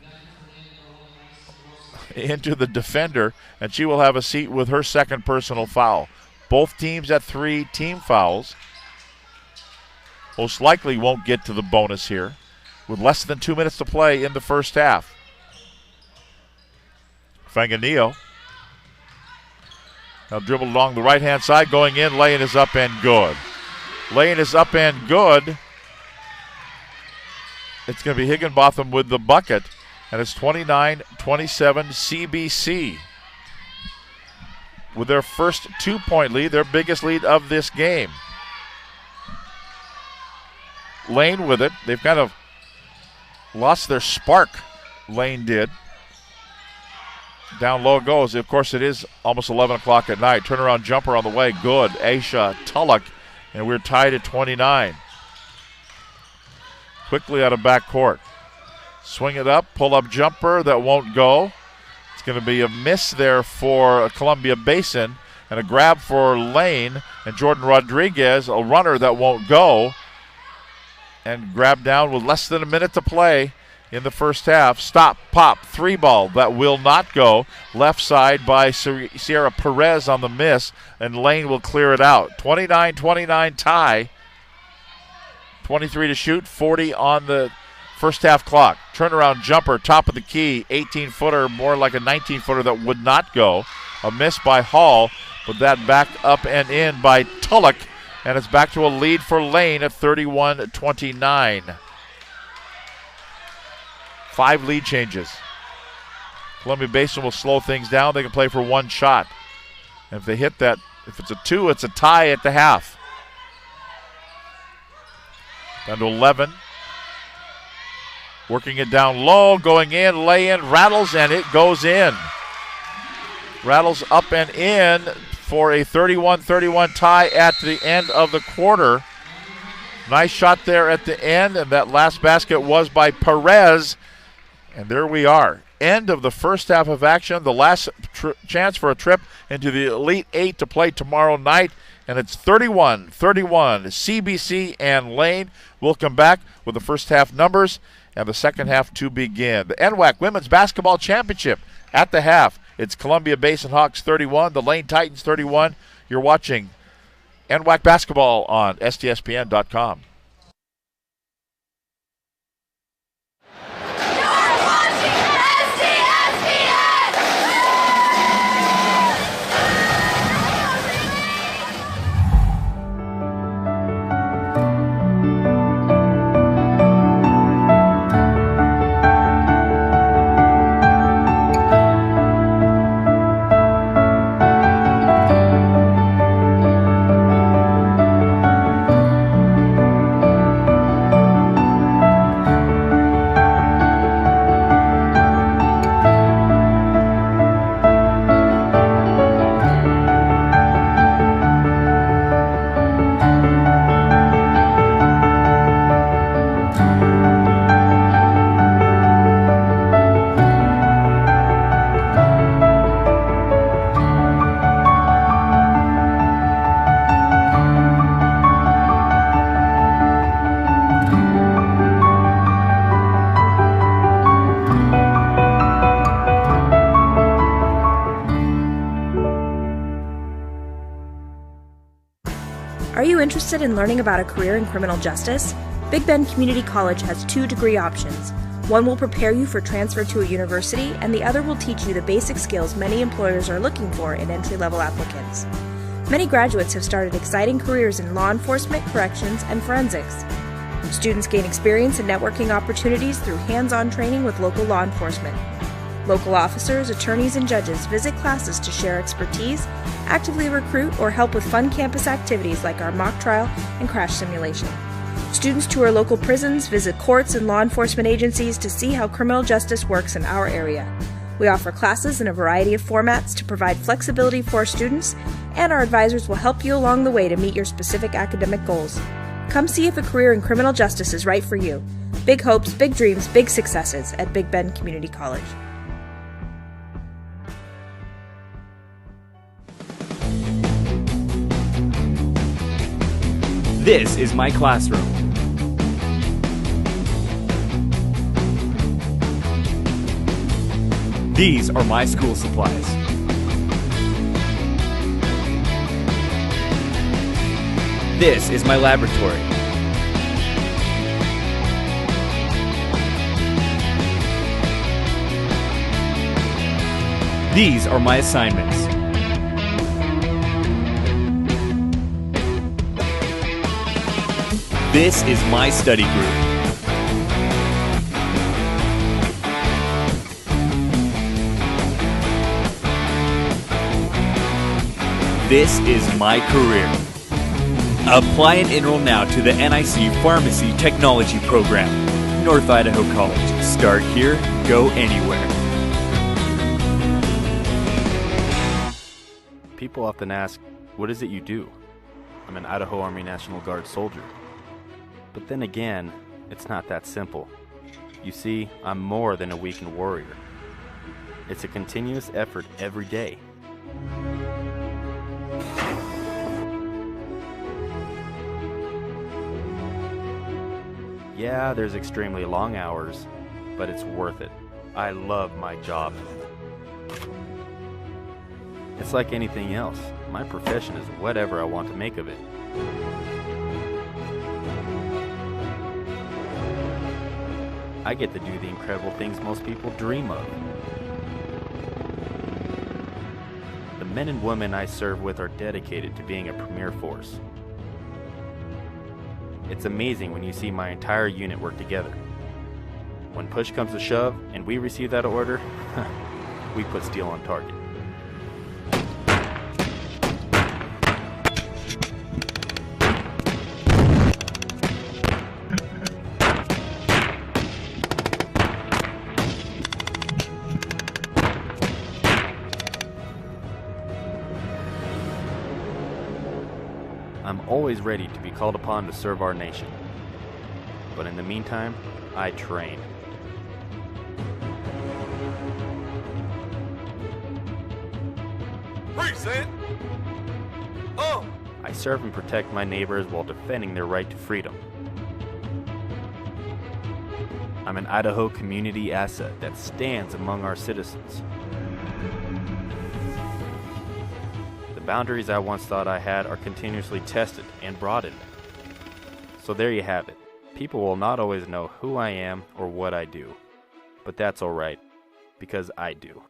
defender, and she will have a seat with her second personal foul. Both teams at 3 team fouls. Most likely won't get to the bonus here with less than 2 minutes to play in the first half. Fanganillo now dribbled along the right-hand side, going in. Lane is up and good. Lane is up and good. It's going to be Higginbotham with the bucket, and it's 29-27 CBC. With their first 2-point lead, their biggest lead of this game. Lane with it. They've kind of lost their spark, Lane did. Down low it goes. Of course, it is almost 11 o'clock at night. Turnaround jumper on the way. Good. Aisha Tulloch. And we're tied at 29. Quickly out of backcourt. Swing it up. Pull-up jumper. That won't go. It's going to be a miss there for Columbia Basin. And a grab for Lane. And Jordan Rodriguez, a runner that won't go. And grab down with less than a minute to play in the first half. Stop, pop, 3-ball. That will not go. Left side by Sierra Perez on the miss, and Lane will clear it out. 29-29 tie. 23 to shoot, 40 on the first half clock. Turnaround jumper, top of the key, 18-footer, more like a 19-footer that would not go. A miss by Hall, but that back up and in by Tulloch, and it's back to a lead for Lane at 31-29. 5 lead changes. Columbia Basin will slow things down. They can play for 1 shot. And if they hit that, if it's a 2, it's a tie at the half. Down to 11. Working it down low, going in, lay in, rattles, and it goes in. Rattles up and in for a 31-31 tie at the end of the quarter. Nice shot there at the end, and that last basket was by Perez. And there we are. End of the first half of action. The last chance for a trip into the Elite 8 to play tomorrow night. And it's 31-31. CBC and Lane will come back with the first half numbers and the second half to begin. The NWAC Women's Basketball Championship at the half. It's Columbia Basin Hawks 31, the Lane Titans 31. You're watching NWAC Basketball on STSPN.com. Are you interested in learning about a career in criminal justice? Big Bend Community College has 2 degree options. One will prepare you for transfer to a university, and the other will teach you the basic skills many employers are looking for in entry-level applicants. Many graduates have started exciting careers in law enforcement, corrections, and forensics. Students gain experience and networking opportunities through hands-on training with local law enforcement. Local officers, attorneys, and judges visit classes to share expertise, actively recruit, or help with fun campus activities like our mock trial and crash simulation. Students tour local prisons, visit courts and law enforcement agencies to see how criminal justice works in our area. We offer classes in a variety of formats to provide flexibility for our students, and our advisors will help you along the way to meet your specific academic goals. Come see if a career in criminal justice is right for you. Big hopes, big dreams, big successes at Big Bend Community College. This is my classroom. These are my school supplies. This is my laboratory. These are my assignments. This is my study group. This is my career. Apply and enroll now to the NIC Pharmacy Technology Program. North Idaho College. Start here, go anywhere. People often ask, what is it you do? I'm an Idaho Army National Guard soldier. But then again, it's not that simple. You see, I'm more than a weekend warrior. It's a continuous effort every day. Yeah, there's extremely long hours, but it's worth it. I love my job. It's like anything else. My profession is whatever I want to make of it. I get to do the incredible things most people dream of. The men and women I serve with are dedicated to being a premier force. It's amazing when you see my entire unit work together. When push comes to shove and we receive that order, we put steel on target. I'm always ready to be called upon to serve our nation. But in the meantime, I train. Present! I serve and protect my neighbors while defending their right to freedom. I'm an Idaho community asset that stands among our citizens. The boundaries I once thought I had are continuously tested and broadened. So there you have it. People will not always know who I am or what I do. But that's alright, because I do.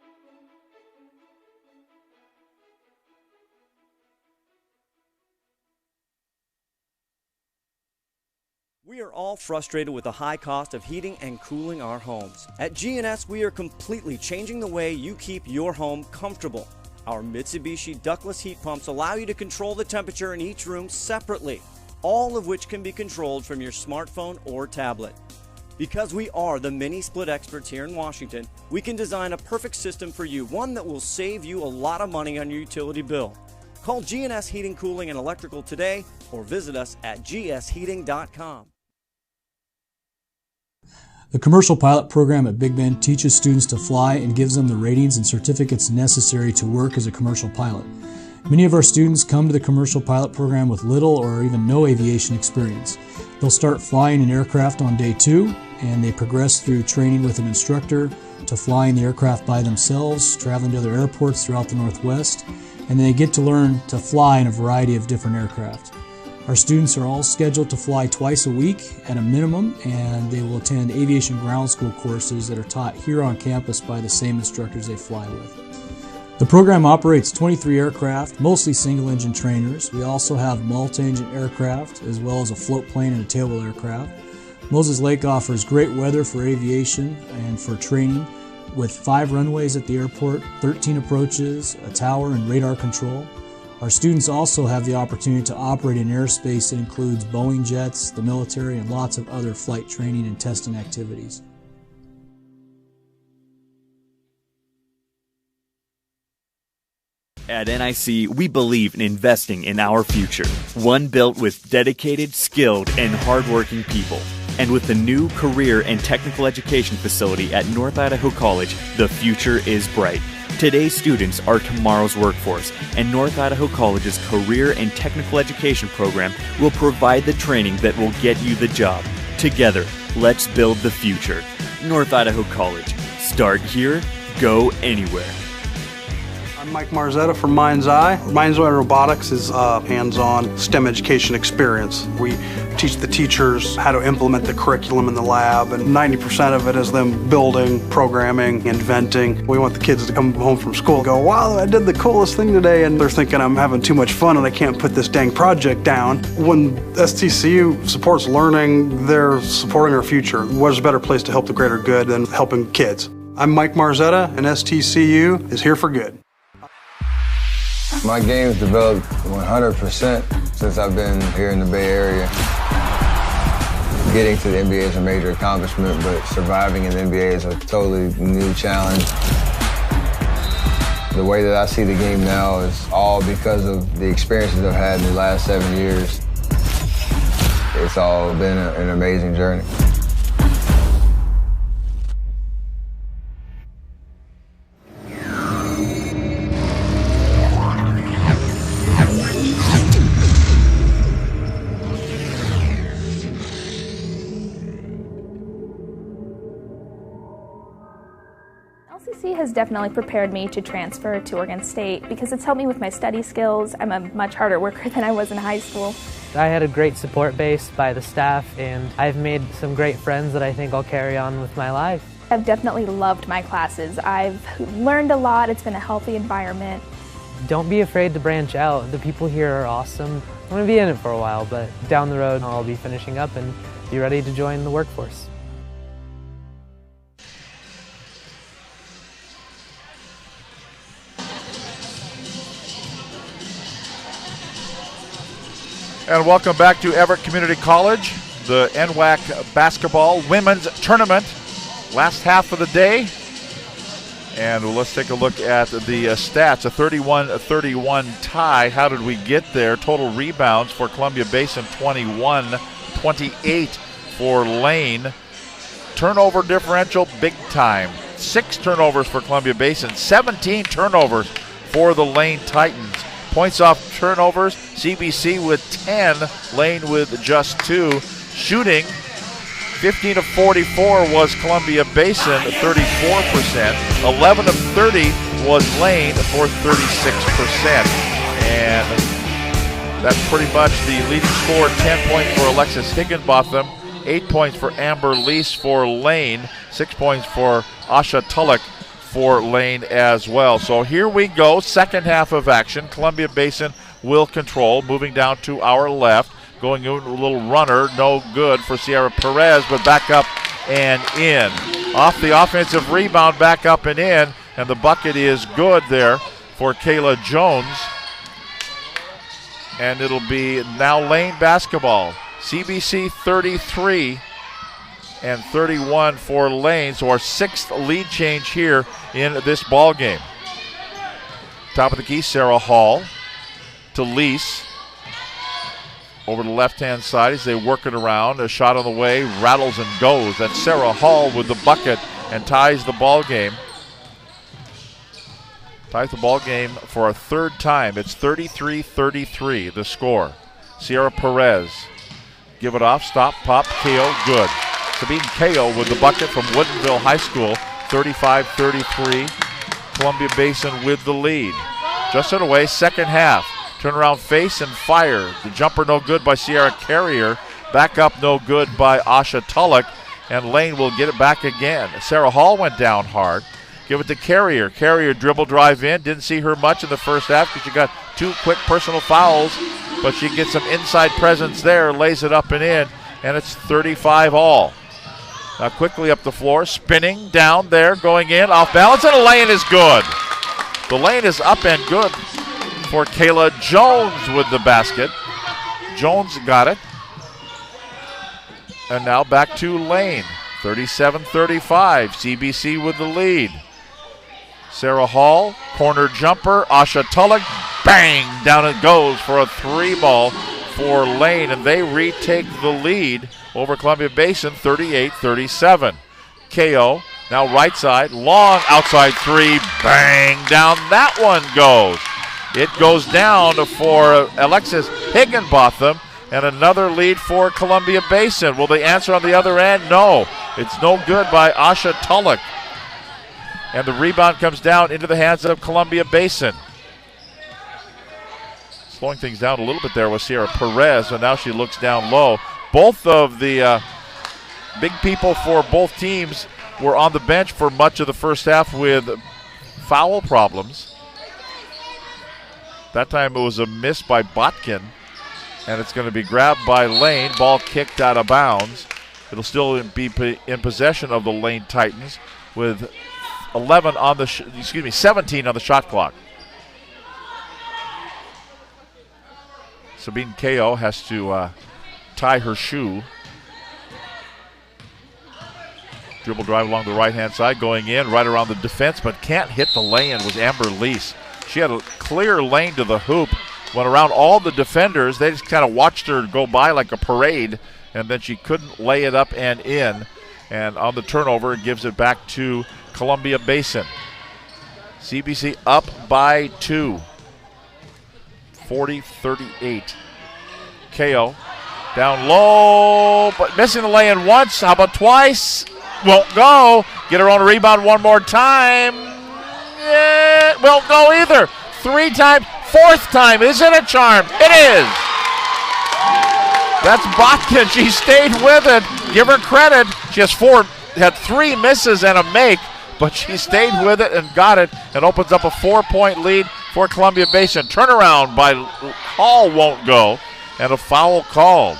We are all frustrated with the high cost of heating and cooling our homes. At GNS, we are completely changing the way you keep your home comfortable. Our Mitsubishi ductless heat pumps allow you to control the temperature in each room separately, all of which can be controlled from your smartphone or tablet. Because we are the mini split experts here in Washington, we can design a perfect system for you, one that will save you a lot of money on your utility bill. Call GNS Heating, Cooling, and Electrical today or visit us at gsheating.com. The commercial pilot program at Big Bend teaches students to fly and gives them the ratings and certificates necessary to work as a commercial pilot. Many of our students come to the commercial pilot program with little or even no aviation experience. They'll start flying an aircraft on day 2, and they progress through training with an instructor to flying the aircraft by themselves, traveling to other airports throughout the Northwest, and they get to learn to fly in a variety of different aircraft. Our students are all scheduled to fly twice a week at a minimum, and they will attend aviation ground school courses that are taught here on campus by the same instructors they fly with. The program operates 23 aircraft, mostly single-engine trainers. We also have multi-engine aircraft, as well as a float plane and a tailwheel aircraft. Moses Lake offers great weather for aviation and for training, with 5 runways at the airport, 13 approaches, a tower, and radar control. Our students also have the opportunity to operate in airspace that includes Boeing jets, the military, and lots of other flight training and testing activities. At NIC, we believe in investing in our future, one built with dedicated, skilled, and hardworking people. And with the new career and technical education facility at North Idaho College, the future is bright. Today's students are tomorrow's workforce, and North Idaho College's career and technical education program will provide the training that will get you the job. Together, let's build the future. North Idaho College. Start here, go anywhere. I'm Mike Marzetta from Mind's Eye. Mind's Eye Robotics is a hands-on STEM education experience. We teach the teachers how to implement the curriculum in the lab, and 90% of it is them building, programming, inventing. We want the kids to come home from school and go, wow, I did the coolest thing today, and they're thinking I'm having too much fun and I can't put this dang project down. When STCU supports learning, they're supporting our future. What's a better place to help the greater good than helping kids? I'm Mike Marzetta, and STCU is here for good. My game's developed 100% since I've been here in the Bay Area. Getting to the NBA is a major accomplishment, but surviving in the NBA is a totally new challenge. The way that I see the game now is all because of the experiences I've had in the last 7 years. It's all been an amazing journey. LCC has definitely prepared me to transfer to Oregon State because it's helped me with my study skills. I'm a much harder worker than I was in high school. I had a great support base by the staff, and I've made some great friends that I think I'll carry on with my life. I've definitely loved my classes. I've learned a lot. It's been a healthy environment. Don't be afraid to branch out. The people here are awesome. I'm going to be in it for a while, but down the road I'll be finishing up and be ready to join the workforce. And welcome back to Everett Community College, the NWAC basketball women's tournament. Last half of the day. And let's take a look at the stats. A 31-31 tie. How did we get there? Total rebounds for Columbia Basin, 21, 28 for Lane. Turnover differential, big time. 6 turnovers for Columbia Basin, 17 turnovers for the Lane Titans. Points off turnovers, CBC with 10, Lane with just 2. Shooting, 15 of 44 was Columbia Basin, 34%. 11 of 30 was Lane for 36%. And that's pretty much the leading score. 10 points for Alexis Higginbotham, 8 points for Amber Lease for Lane, 6 points for Asha Tulloch for Lane as well. So here we go, second half of action. Columbia Basin will control, moving down to our left, going into a little runner, no good for Sierra Perez, but back up and in. Off the offensive rebound, back up and in, and the bucket is good there for Kayla Jones. And it'll be now Lane basketball. CBC 33 and 31 for Lane, so our 6th lead change here in this ball game. Top of the key, Sarah Hall to Lease. Over the left-hand side as they work it around. A shot on the way, rattles and goes. That's Sarah Hall with the bucket and ties the ball game. Ties the ball game for a 3rd time. It's 33-33, the score. Sierra Perez. Give it off, stop, pop, KO, good. Sabine KO with the bucket from Woodinville High School, 35-33. Columbia Basin with the lead. Just underway, second half. Turn around, face, and fire. The jumper no good by Sierra Carrier. Back up no good by Asha Tulloch. And Lane will get it back again. Sarah Hall went down hard. Give it to Carrier. Carrier dribble drive in. Didn't see her much in the first half because she got 2 quick personal fouls. But she gets some inside presence there. Lays it up and in. And it's 35 all. Now quickly up the floor. Spinning down there. Going in. Off balance. And the lane is good. The lane is up and good for Kayla Jones with the basket. Jones got it. And now back to Lane. 37-35. CBC with the lead. Sarah Hall, corner jumper. Asha Tulloch, bang! Down it goes for a 3-ball for Lane. And they retake the lead over Columbia Basin, 38-37. KO, now right side, long outside 3, bang! Down that one goes. It goes down for Alexis Higginbotham. And another lead for Columbia Basin. Will they answer on the other end? No. It's no good by Asha Tulloch. And the rebound comes down into the hands of Columbia Basin. Slowing things down a little bit there was Sierra Perez, and now she looks down low. Both of the big people for both teams were on the bench for much of the first half with foul problems. That time it was a miss by Botkin. And it's going to be grabbed by Lane. Ball kicked out of bounds. It'll still be in possession of the Lane Titans with 17 on the shot clock. Sabine Ko has to tie her shoe. Dribble drive along the right-hand side, going in right around the defense, but can't hit the lay-in with Amber Lease. She had a clear lane to the hoop. Went around all the defenders. They just kind of watched her go by like a parade, and then she couldn't lay it up and in. And on the turnover, it gives it back to Columbia Basin. CBC up by 2. 40-38. KO down low, but missing the lay-in once. How about twice? Won't go. Get her on a rebound one more time. It won't go either. 3 times. 4th time, is it a charm? It is. That's Botkin. She stayed with it. Give her credit. She had 3 misses and a make, but she stayed with it and got it and opens up a 4-point lead for Columbia Basin. Turnaround by Hall won't go, and a foul called.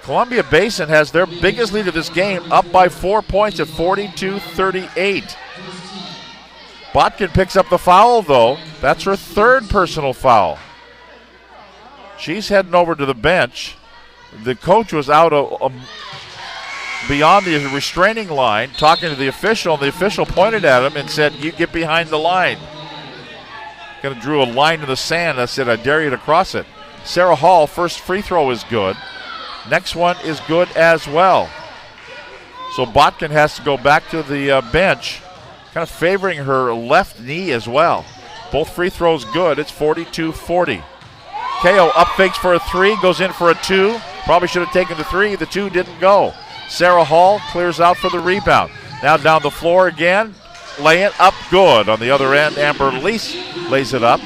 Columbia Basin has their biggest lead of this game, up by 4 points at 42-38. Botkin picks up the foul, though. That's her 3rd personal foul. She's heading over to the bench. The coach was out beyond the restraining line talking to the official, and the official pointed at him and said, "You get behind the line." Kind of drew a line in the sand that said, "I dare you to cross it." Sarah Hall, first free throw is good. Next one is good as well. So Botkin has to go back to the bench, kind of favoring her left knee as well. Both free throws good. It's 42-40. KO up fakes for a 3, goes in for a 2. Probably should have taken the 3. The 2 didn't go. Sarah Hall clears out for the rebound. Now down the floor again. Lay it up good. On the other end, Amber Lease lays it up.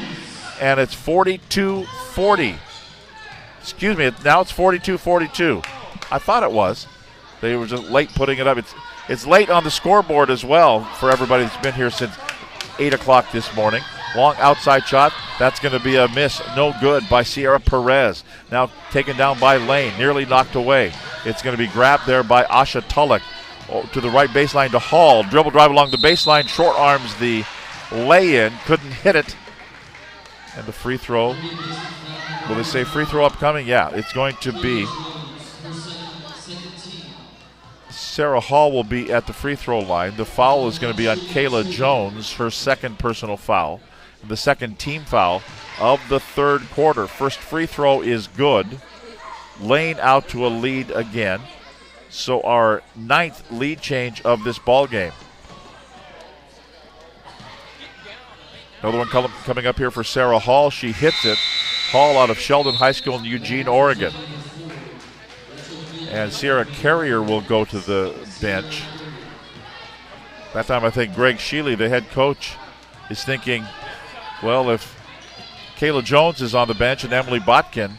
And it's 42-40. Excuse me, now it's 42-42. I thought it was. They were just late putting it up. It's late on the scoreboard as well for everybody that's been here since 8 o'clock this morning. Long outside shot. That's going to be a miss. No good by Sierra Perez. Now taken down by Lane. Nearly knocked away. It's going to be grabbed there by Asha Tulloch. To the right baseline to Hall. Dribble drive along the baseline. Short arms the lay-in. Couldn't hit it. And the free throw. Will they say free throw upcoming? Yeah, it's going to be. Sarah Hall will be at the free throw line. The foul is going to be on Kayla Jones, her 2nd personal foul. The 2nd team foul of the 3rd quarter. First free throw is good. Lane out to a lead again. So our 9th lead change of this ball game. Another one coming up here for Sarah Hall. She hits it. Hall out of Sheldon High School in Eugene, Oregon. And Sierra Carrier will go to the bench. That time I think Greg Shealy, the head coach, is thinking, well, if Kayla Jones is on the bench, and Emily Botkin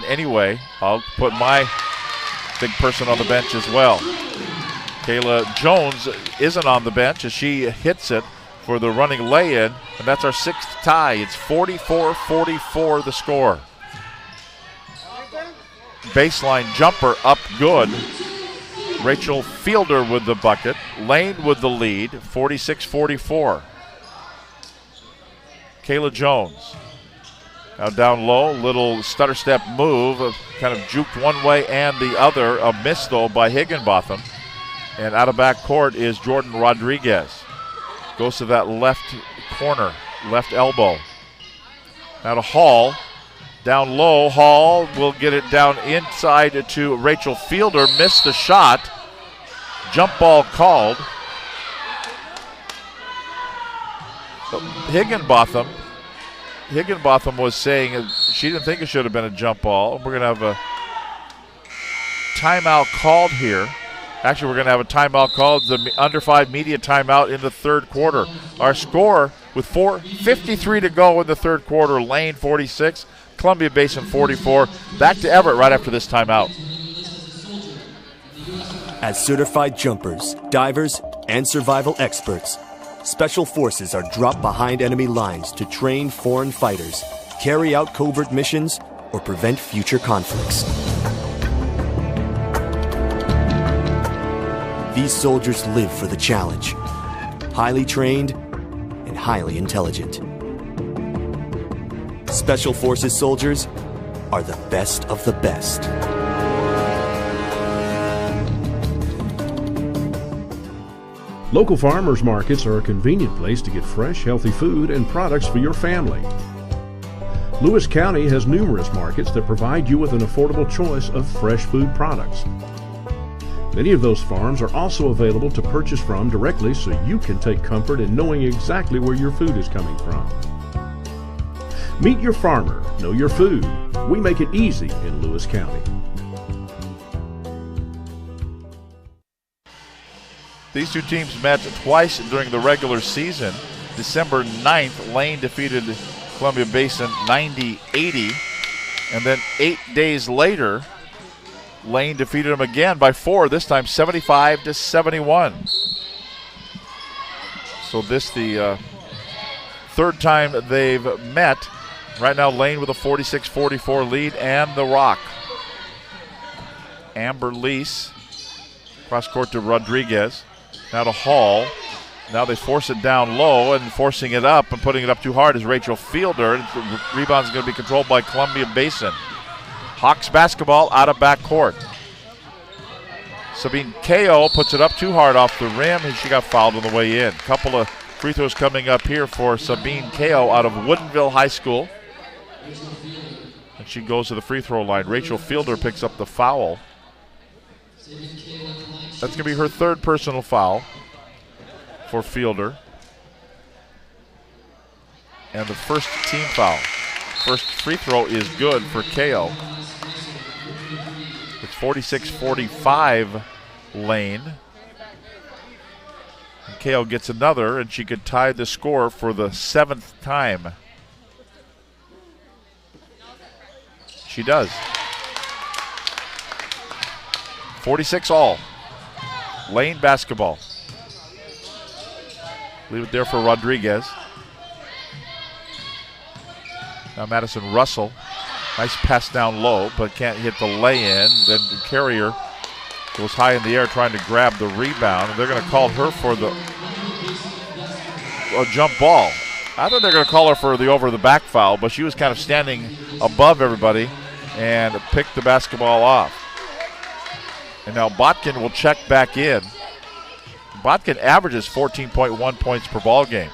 anyway. I'll put my big person on the bench as well. Kayla Jones isn't on the bench as she hits it for the running lay-in, and that's our 6th tie. It's 44-44 the score. Baseline jumper up good. Rachel Fielder with the bucket. Lane with the lead, 46-44. Kayla Jones. Now down low, little stutter step move, kind of juked one way and the other. A miss though by Higginbotham. And out of back court is Jordan Rodriguez. Goes to that left corner, left elbow. Now to Hall. Down low, Hall will get it down inside to Rachel Fielder. Missed the shot. Jump ball called. Higginbotham was saying she didn't think it should have been a jump ball. We're going to have a timeout called here. Actually, we're going to have a timeout called, the under 5 media timeout in the third quarter. Our score with 4:53 to go in the third quarter, Lane 46, Columbia Basin 44. Back to Everett right after this timeout. As certified jumpers, divers, and survival experts, Special Forces are dropped behind enemy lines to train foreign fighters, carry out covert missions, or prevent future conflicts. These soldiers live for the challenge, highly trained and highly intelligent. Special Forces soldiers are the best of the best. Local farmers markets are a convenient place to get fresh, healthy food and products for your family. Lewis County has numerous markets that provide you with an affordable choice of fresh food products. Many of those farms are also available to purchase from directly, so you can take comfort in knowing exactly where your food is coming from. Meet your farmer, know your food. We make it easy in Lewis County. These two teams met twice during the regular season. December 9th, Lane defeated Columbia Basin 90-80. And then 8 days later, Lane defeated them again by 4, this time 75-71. So this the third time they've met. Right now Lane with a 46-44 lead, and the Rock. Amber Lease, cross court to Rodriguez. Now to Hall. Now they force it down low, and forcing it up and putting it up too hard is Rachel Fielder. The rebound's going to be controlled by Columbia Basin. Hawks basketball out of back court. Sabine Ko puts it up too hard off the rim, and she got fouled on the way in. Couple of free throws coming up here for Sabine Ko out of Woodinville High School. And she goes to the free throw line. Rachel Fielder picks up the foul. That's going to be her third personal foul for Fielder. And the first team foul. First free throw is good for Ko. It's 46-45 Lane. And Ko gets another, and she could tie the score for the 7th time. She does. 46 all. Lane basketball. Leave it there for Rodriguez. Now Madison Russell. Nice pass down low, but can't hit the lay-in. Then the carrier goes high in the air trying to grab the rebound. And they're going to call her for the jump ball. I thought they were going to call her for the over-the-back foul, but she was kind of standing above everybody and picked the basketball off. And now Botkin will check back in. Botkin averages 14.1 points per ball game.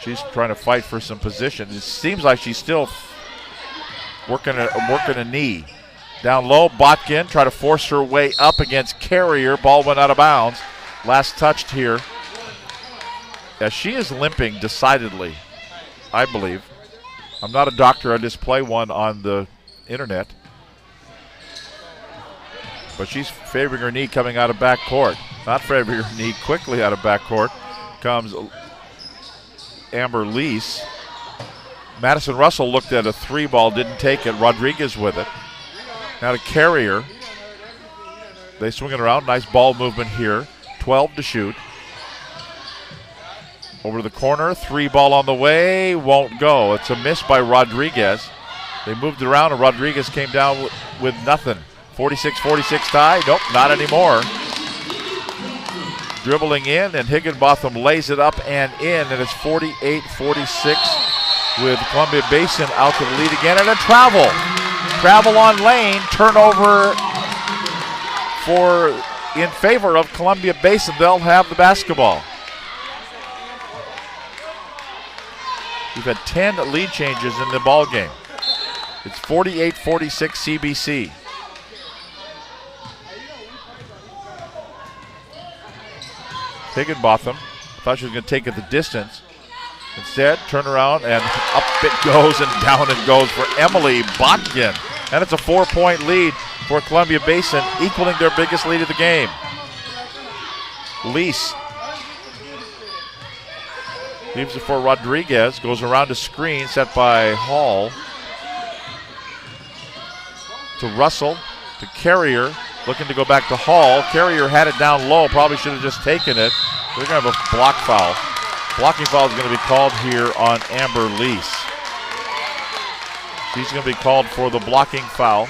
She's trying to fight for some position. It seems like she's still working a knee. Down low, Botkin try to force her way up against Carrier. Ball went out of bounds. Last touched here. As she is limping decidedly, I believe. I'm not a doctor. I just play one on the internet. But she's favoring her knee coming out of backcourt. Not favoring her knee quickly out of backcourt. Comes Amber Lease. Madison Russell looked at a 3 ball, didn't take it. Rodriguez with it. Now to Carrier. They swing it around. Nice ball movement here. 12 to shoot. Over to the corner. 3-ball on the way. Won't go. It's a miss by Rodriguez. They moved it around, and Rodriguez came down with nothing. 46-46 tie. Nope, not anymore. Dribbling in, and Higginbotham lays it up and in, and it's 48-46 with Columbia Basin out to the lead again, and a travel. Travel on Lane. Turnover in favor of Columbia Basin. They'll have the basketball. We've had 10 lead changes in the ball game. It's 48-46 CBC. Higginbotham thought she was going to take it the distance. Instead, turn around and up it goes and down it goes for Emily Botkin. And it's a 4-point lead for Columbia Basin, equaling their biggest lead of the game. Lease leaves it for Rodriguez, goes around a screen set by Hall. To Russell, to Carrier, looking to go back to Hall. Carrier had it down low, probably should have just taken it. They're going to have a block foul. Blocking foul is going to be called here on Amber Lease. She's going to be called for the blocking foul.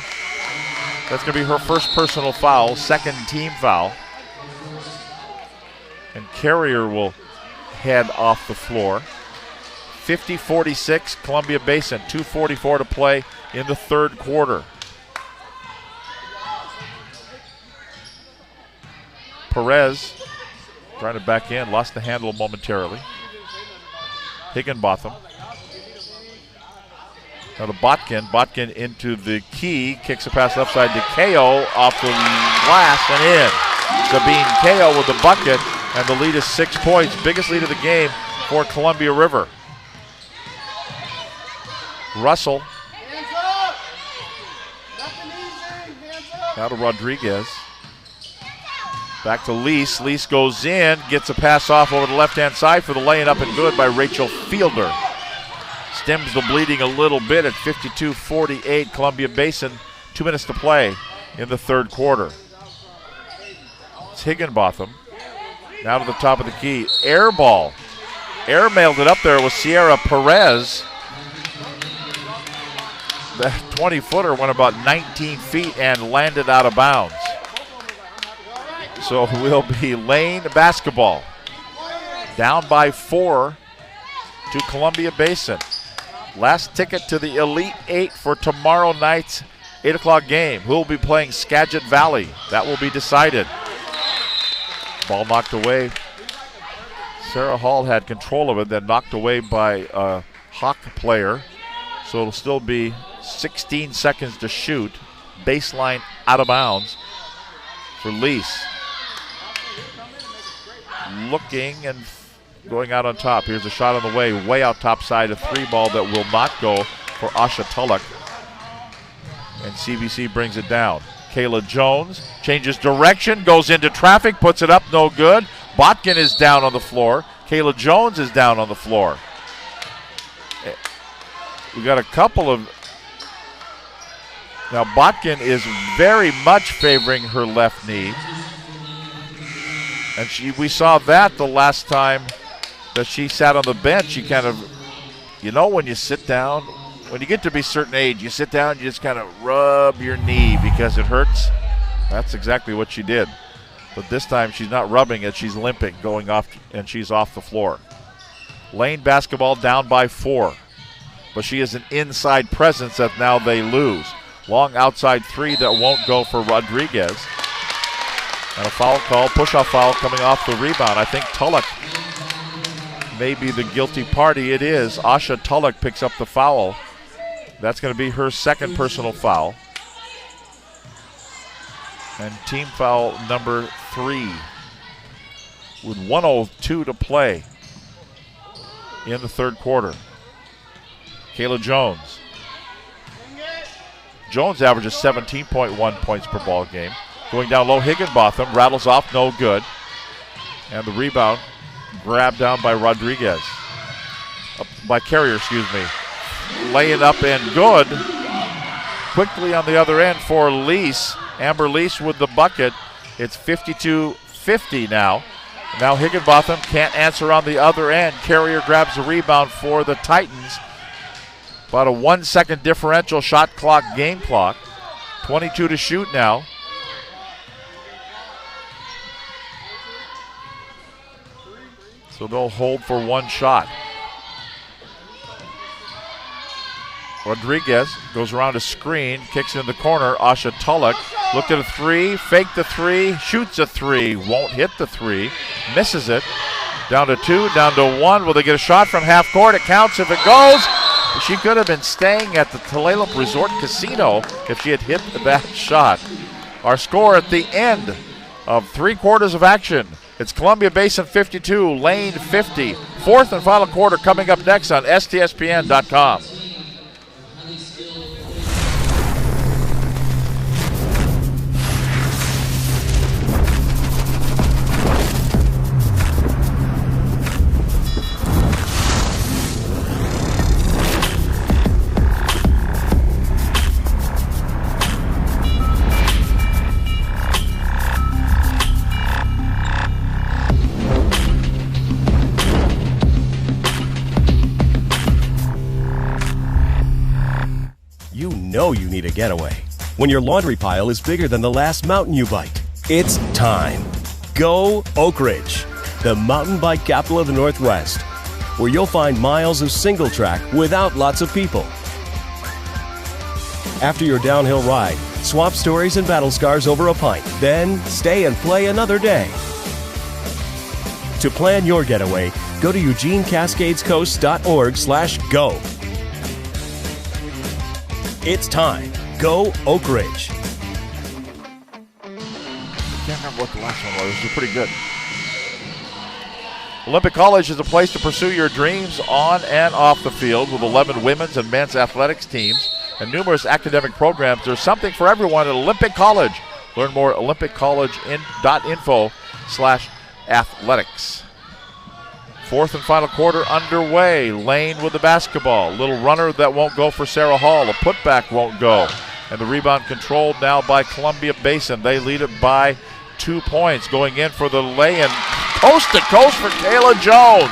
That's going to be her first personal foul, second team foul. And Carrier will head off the floor. 50-46, Columbia Basin, 2:44 to play in the third quarter. Perez trying to back in, lost the handle momentarily. Higginbotham. Now to Botkin. Botkin into the key, kicks a pass left side to KO, off the glass and in. Sabine KO with the bucket, and the lead is 6 points. Biggest lead of the game for Columbia River. Russell. Now to Rodriguez. Back to Lease. Lease goes in, gets a pass off over the left-hand side for the laying up and good by Rachel Fielder. Stems the bleeding a little bit at 52-48. Columbia Basin, 2 minutes to play in the third quarter. It's Higginbotham. Now to the top of the key. Air ball. Air mailed it up there with Sierra Perez. The 20-footer went about 19 feet and landed out of bounds. So will be Lane basketball. Down by 4 to Columbia Basin. Last ticket to the Elite 8 for tomorrow night's 8 o'clock game. Who will be playing Skagit Valley? That will be decided. Ball knocked away. Sarah Hall had control of it, then knocked away by a Hawk player. So it'll still be 16 seconds to shoot. Baseline out of bounds for Lease. Looking and going out on top. Here's a shot on the way out top side, a 3-ball that will not go for Asha Tulloch. And CBC brings it down. Kayla Jones changes direction, goes into traffic, puts it up, no good. Botkin is down on the floor. Kayla Jones is down on the floor. We got a couple of... Now Botkin is very much favoring her left knee. And we saw that the last time that she sat on the bench. She kind of, when you sit down, when you get to be a certain age, you sit down, you just kind of rub your knee because it hurts. That's exactly what she did. But this time she's not rubbing it, she's limping, going off, and she's off the floor. Lane basketball down by 4. But she is an inside presence that now they lose. Long outside 3 that won't go for Rodriguez. And a foul call, push-off foul coming off the rebound. I think Tulloch may be the guilty party. It is. Asha Tulloch picks up the foul. That's going to be her second personal foul. And team foul number 3 with 1:02 to play in the third quarter. Kayla Jones. Jones averages 17.1 points per ball game. Going down low, Higginbotham rattles off, no good. And the rebound grabbed down by Rodriguez. by Carrier, excuse me. Laying up and good. Quickly on the other end for Lease. Amber Lease with the bucket. It's 52-50 now. Now Higginbotham can't answer on the other end. Carrier grabs the rebound for the Titans. About a 1 second differential, shot clock, game clock. 22 to shoot now. So they'll hold for one shot. Rodriguez goes around a screen, kicks it in the corner. Asha Tulloch looked at a three, faked the three, shoots a three, won't hit the three, misses it. Down to 2, down to 1. Will they get a shot from half court? It counts if it goes. She could have been staying at the Tulalip Resort Casino if she had hit that shot. Our score at the end of 3 quarters of action. It's Columbia Basin 52, Lane 50. Fourth and final quarter coming up next on STSPN.com. know you need a getaway. When your laundry pile is bigger than the last mountain you biked, it's time. Go Oak Ridge, the mountain bike capital of the Northwest, where you'll find miles of single track without lots of people. After your downhill ride, swap stories and battle scars over a pint, then stay and play another day. To plan your getaway, go to EugeneCascadesCoast.org/go. It's time. Go Oak Ridge. I can't remember what the last one was. It was pretty good. Olympic College is a place to pursue your dreams on and off the field with 11 women's and men's athletics teams and numerous academic programs. There's something for everyone at Olympic College. Learn more at olympiccollege.info/athletics. Fourth and final quarter underway. Lane with the basketball. Little runner that won't go for Sarah Hall. A putback won't go. And the rebound controlled now by Columbia Basin. They lead it by 2 points. Going in for the lay-in. Coast to coast for Kayla Jones.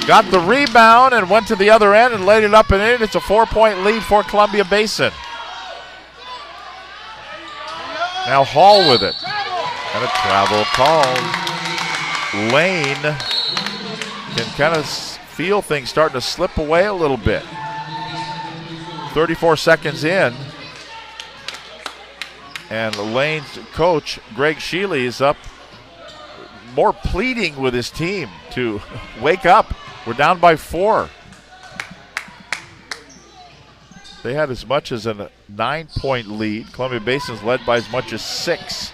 Got the rebound and went to the other end and laid it up and in. It's a 4-point lead for Columbia Basin. Now Hall with it. And a travel call. Lane can kind of feel things starting to slip away a little bit. 34 seconds in. And Lane's coach, Greg Shealy, is up more pleading with his team to wake up. We're down by 4. They had as much as a 9-point lead. Columbia Basin's led by as much as 6.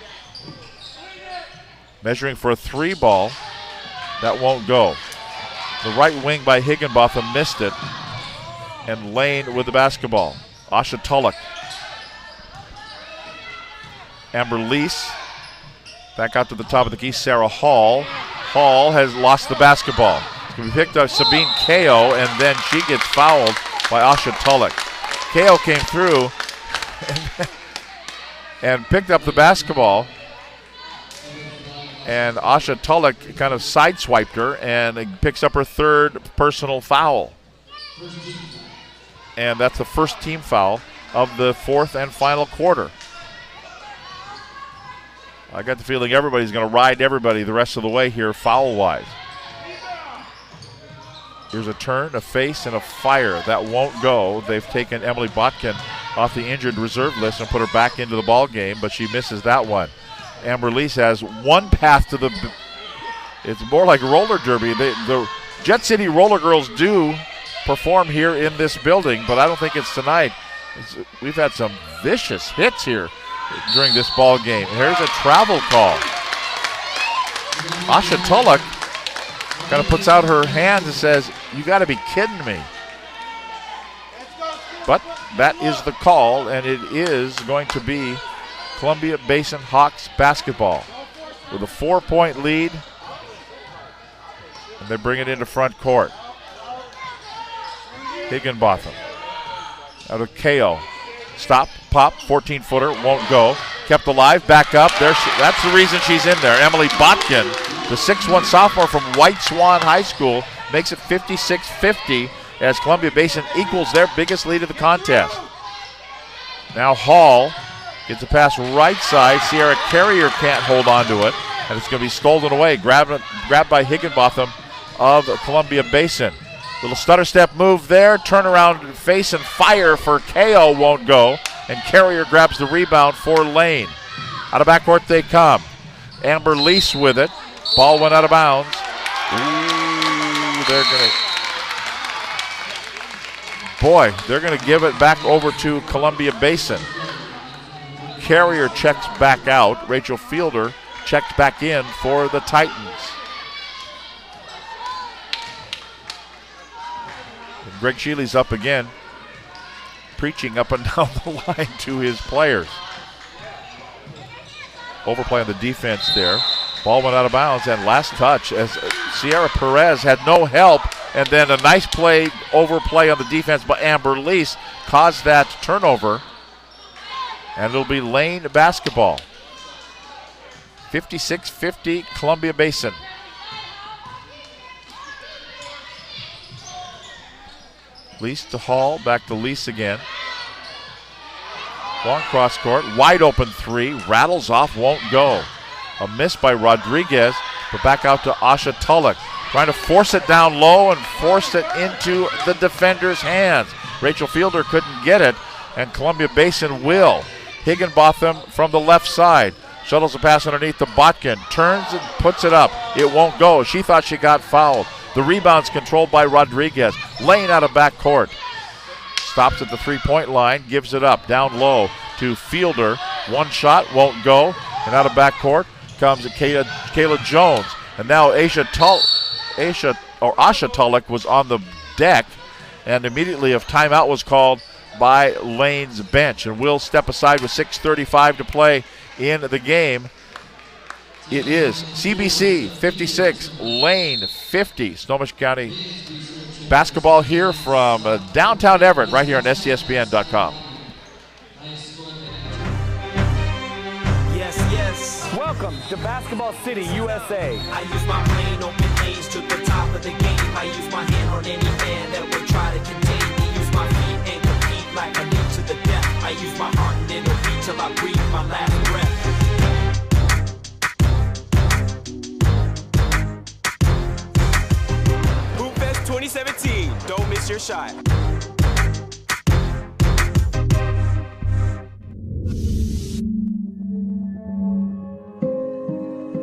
Measuring for a 3 ball. That won't go. The right wing by Higginbotham missed it. And Lane with the basketball. Asha Tulloch. Amber Lease. Back out to the top of the key, Sarah Hall. Hall has lost the basketball. It's going to be picked up Sabine Kao, and then she gets fouled by Asha Tulloch. Kao came through and picked up the basketball. And Asha Tulloch kind of sideswiped her and picks up her 3rd personal foul. And that's the first team foul of the 4th and final quarter. I got the feeling everybody's going to ride everybody the rest of the way here foul-wise. Here's a turn, a face, and a fire. That won't go. They've taken Emily Botkin off the injured reserve list and put her back into the ball game, but she misses that one. Amber Lease has one path to the – it's more like roller derby. The Jet City Roller Girls do perform here in this building, but I don't think it's tonight. We've had some vicious hits here during this ball game. Here's a travel call. Asha Tulloch kind of puts out her hands and says, "You got to be kidding me." But that is the call, and it is going to be Columbia Basin Hawks basketball with a 4-point lead, and they bring it into front court. Higginbotham. Out of KO. Stop, pop, 14-footer, won't go. Kept alive, back up. That's the reason she's in there. Emily Botkin, the 6'1 sophomore from White Swan High School, makes it 56-50 as Columbia Basin equals their biggest lead of the contest. Now Hall gets a pass right side. Sierra Carrier can't hold on to it, and it's going to be stolen away. Grabbed by Higginbotham of Columbia Basin. Little stutter step move there. Turnaround face and fire for KO won't go. And Carrier grabs the rebound for Lane. Out of backcourt they come. Amber Lease with it. Ball went out of bounds. Ooh, they're going to give it back over to Columbia Basin. Carrier checks back out. Rachel Fielder checked back in for the Titans. And Greg Shealy's up again, preaching up and down the line to his players. Overplay on the defense there. Ball went out of bounds, and last touch as Sierra Perez had no help, and then a nice overplay on the defense by Amber Lease caused that turnover, and it'll be Lane basketball. 56-50 Columbia Basin. Lease to Hall, back to Lease again. Long cross court, wide open three, rattles off, won't go. A miss by Rodriguez, but back out to Asha Tulloch. Trying to force it down low and force it into the defender's hands. Rachel Fielder couldn't get it, and Columbia Basin will. Higginbotham from the left side. Shuttles a pass underneath to Botkin. Turns and puts it up. It won't go. She thought she got fouled. The rebound's controlled by Rodriguez. Lane out of backcourt. Stops at the three-point line. Gives it up. Down low to Fielder. One shot. Won't go. And out of backcourt comes Kayla Jones. And now Asha Tulloch was on the deck. And immediately a timeout was called by Lane's bench. And will step aside with 6:35 to play in the game. It is CBC 56, Lane 50. Snohomish County basketball here from downtown Everett, right here on SCSPN.com. Yes, yes. Welcome to Basketball City, USA. I use my brain, open lanes to the top of the game. I use my hand on any man that would try to contain me. Use my feet and compete like I need to the death. I use my heart and it'll beat till I breathe my last breath. Hoop Fest 2017. Don't miss your shot.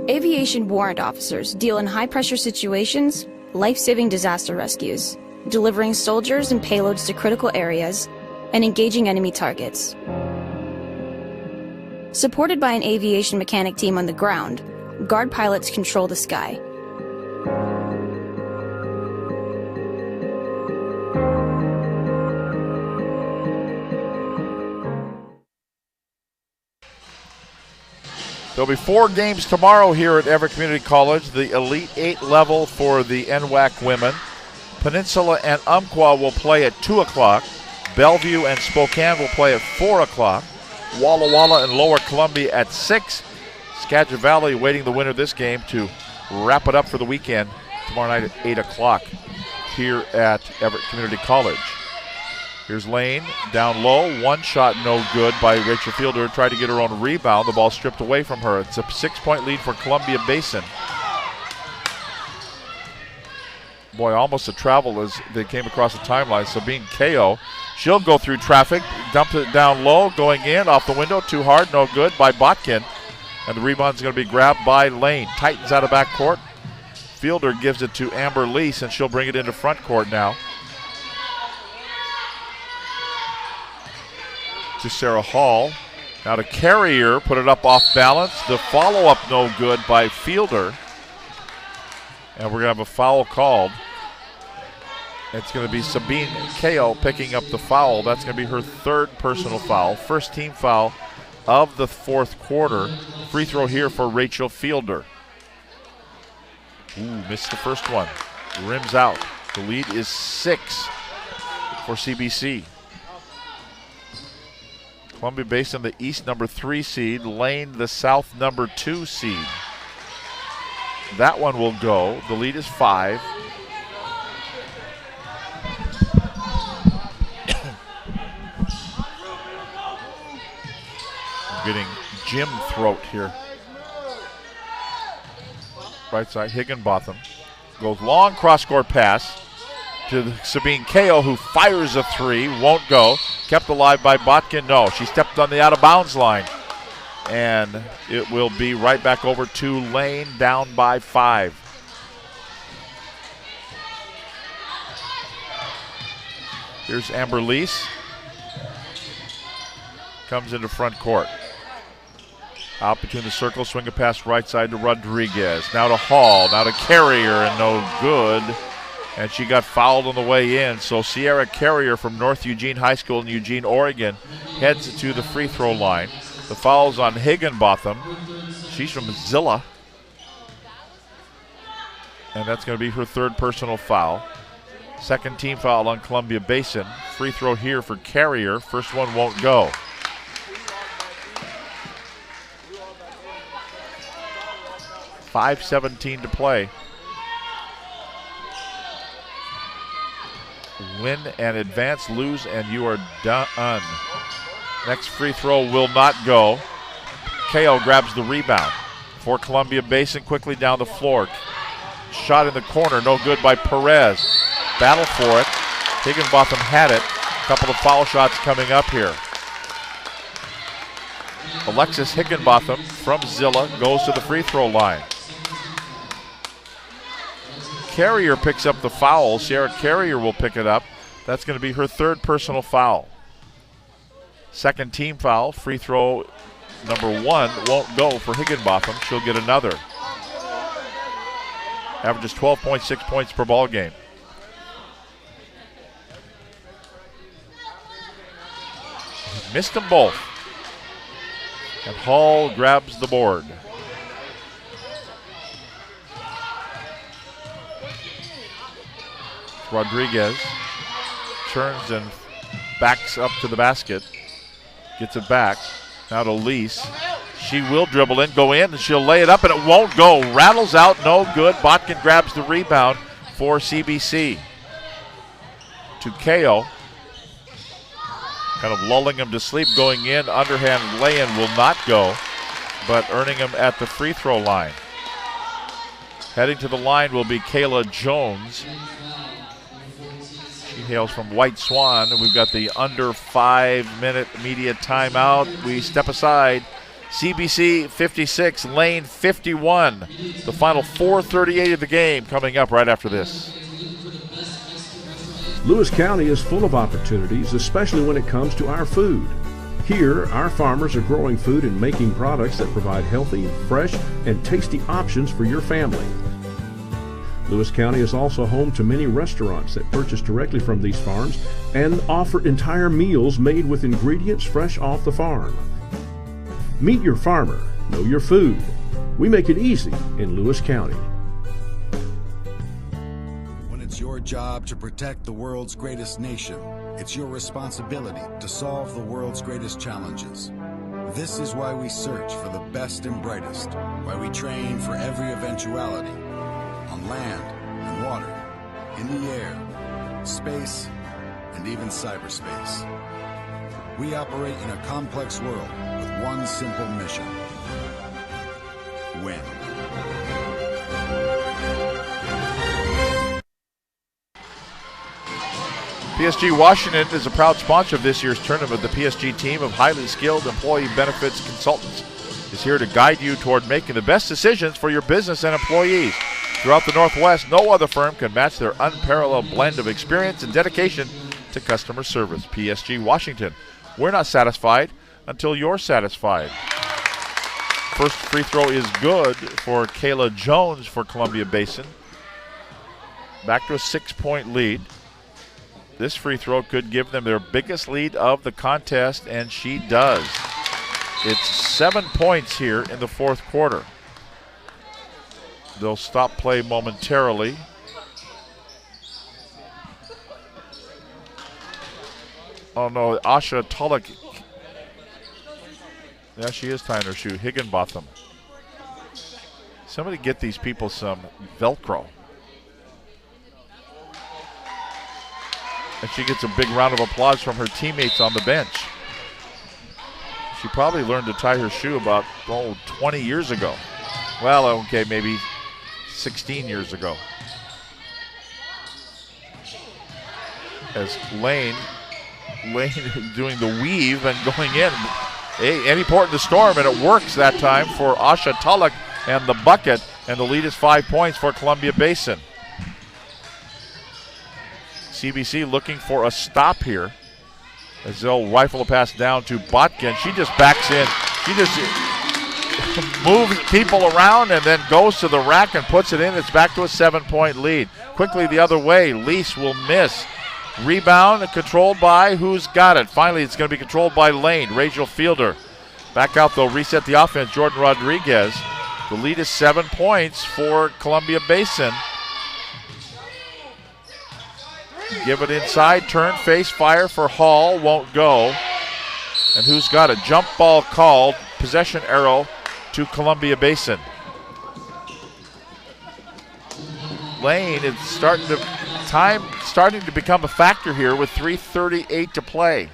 Aviation warrant officers deal in high-pressure situations, life-saving disaster rescues, delivering soldiers and payloads to critical areas, and engaging enemy targets. Supported by an aviation mechanic team on the ground, guard pilots control the sky. There'll be 4 games tomorrow here at Everett Community College. The Elite 8 level for the NWAC women. Peninsula and Umpqua will play at 2 o'clock. Bellevue and Spokane will play at 4 o'clock. Walla Walla and Lower Columbia at 6. Skagit Valley waiting the winner of this game to wrap it up for the weekend tomorrow night at 8 o'clock here at Everett Community College. Here's Lane down low. One shot no good by Rachel Fielder. Tried to get her own rebound. The ball stripped away from her. It's a 6-point lead for Columbia Basin. Boy, almost a travel as they came across the timeline. Sabine Ko, she'll go through traffic, dump it down low, going in, off the window, too hard, no good by Botkin. And the rebound's going to be grabbed by Lane. Titans out of backcourt. Fielder gives it to Amber Lease, and she'll bring it into front court now. To Sarah Hall. Now to Carrier, put it up off balance. The follow-up no good by Fielder. And we're going to have a foul called. It's going to be Sabine Ko picking up the foul. That's going to be her 3rd personal foul. First team foul of the 4th quarter. Free throw here for Rachel Fielder. Ooh, missed the first one. Rims out. The lead is 6. for CBC. Columbia Basin, the East number 3 seed. Lane, the South number 2 seed. That one will go. The lead is 5. Getting Jim throat here. Right side, Higginbotham. Goes long cross-court pass to Sabine Kao, who fires a 3. Won't go. Kept alive by Botkin. No, she stepped on the out-of-bounds line. And it will be right back over to Lane, down by 5. Here's Amber Lease. Comes into front court. Out between the circles, swing a pass right side to Rodriguez. Now to Hall, now to Carrier, and no good. And she got fouled on the way in. So Sierra Carrier from North Eugene High School in Eugene, Oregon, heads to the free throw line. The foul's on Higginbotham. She's from Zilla. And that's going to be her 3rd personal foul. 2nd team foul on Columbia Basin. Free throw here for Carrier. First one won't go. .5:17 to play. Win and advance, lose, and you are done. Next free throw will not go. Kao grabs the rebound for Columbia Basin, quickly down the floor. Shot in the corner, no good by Perez. Battle for it. Higginbotham had it. A couple of foul shots coming up here. Alexis Higginbotham from Zilla goes to the free throw line. Carrier picks up the foul. Sierra Carrier will pick it up. That's going to be her 3rd personal foul. 2nd team foul. Free throw number 1 won't go for Higginbotham. She'll get another. Averages 12.6 points per ball game. Missed them both. And Hall grabs the board. Rodriguez turns and backs up to the basket. Gets it back. Now to Lease. She will dribble in, go in, and she'll lay it up, and it won't go. Rattles out, no good. Botkin grabs the rebound for CBC. To Kao. Kind of lulling him to sleep, going in. Underhand lay-in will not go, but earning him at the free throw line. Heading to the line will be Kayla Jones. She hails from White Swan, and we've got the under 5-minute media timeout. We step aside. CBC 56, Lane 51. The final 4:38 of the game coming up right after this. Lewis County is full of opportunities, especially when it comes to our food. Here, our farmers are growing food and making products that provide healthy, fresh, and tasty options for your family. Lewis County is also home to many restaurants that purchase directly from these farms and offer entire meals made with ingredients fresh off the farm. Meet your farmer, know your food. We make it easy in Lewis County. When it's your job to protect the world's greatest nation, it's your responsibility to solve the world's greatest challenges. This is why we search for the best and brightest, why we train for every eventuality, on land and water, in the air, space, and even cyberspace. We operate in a complex world with one simple mission: win. PSG Washington is a proud sponsor of this year's tournament. The PSG team of highly skilled employee benefits consultants is here to guide you toward making the best decisions for your business and employees. Throughout the Northwest, no other firm can match their unparalleled blend of experience and dedication to customer service. PSG Washington. We're not satisfied until you're satisfied. First free throw is good for Kayla Jones for Columbia Basin. Back to a 6-point lead. This free throw could give them their biggest lead of the contest, and she does. It's 7 points here in the fourth quarter. They'll stop play momentarily. Oh no, Asha Tulloch. Yeah, she is tying her shoe. Higginbotham. Somebody get these people some Velcro. And she gets a big round of applause from her teammates on the bench. She probably learned to tie her shoe about 20 years ago. Well, okay, maybe 16 years ago. As Lane doing the weave and going in. Any port in the storm, and it works that time for Asha Tulloch and the bucket, and the lead is 5 points for Columbia Basin. CBC looking for a stop here as they'll rifle a pass down to Botkin. She just backs in. She just moves people around and then goes to the rack and puts it in. It's back to a 7-point lead. Quickly the other way. Lease will miss. Rebound controlled by who's got it. Finally, it's going to be controlled by Lane. Rachel Fielder. Back out, though. Reset the offense. Jordan Rodriguez. The lead is 7 points for Columbia Basin. Give it inside. Turn, face, fire for Hall. Won't go. And who's got it? Jump ball called. Possession arrow to Columbia Basin. Lane is starting to become a factor here with 3:38 to play.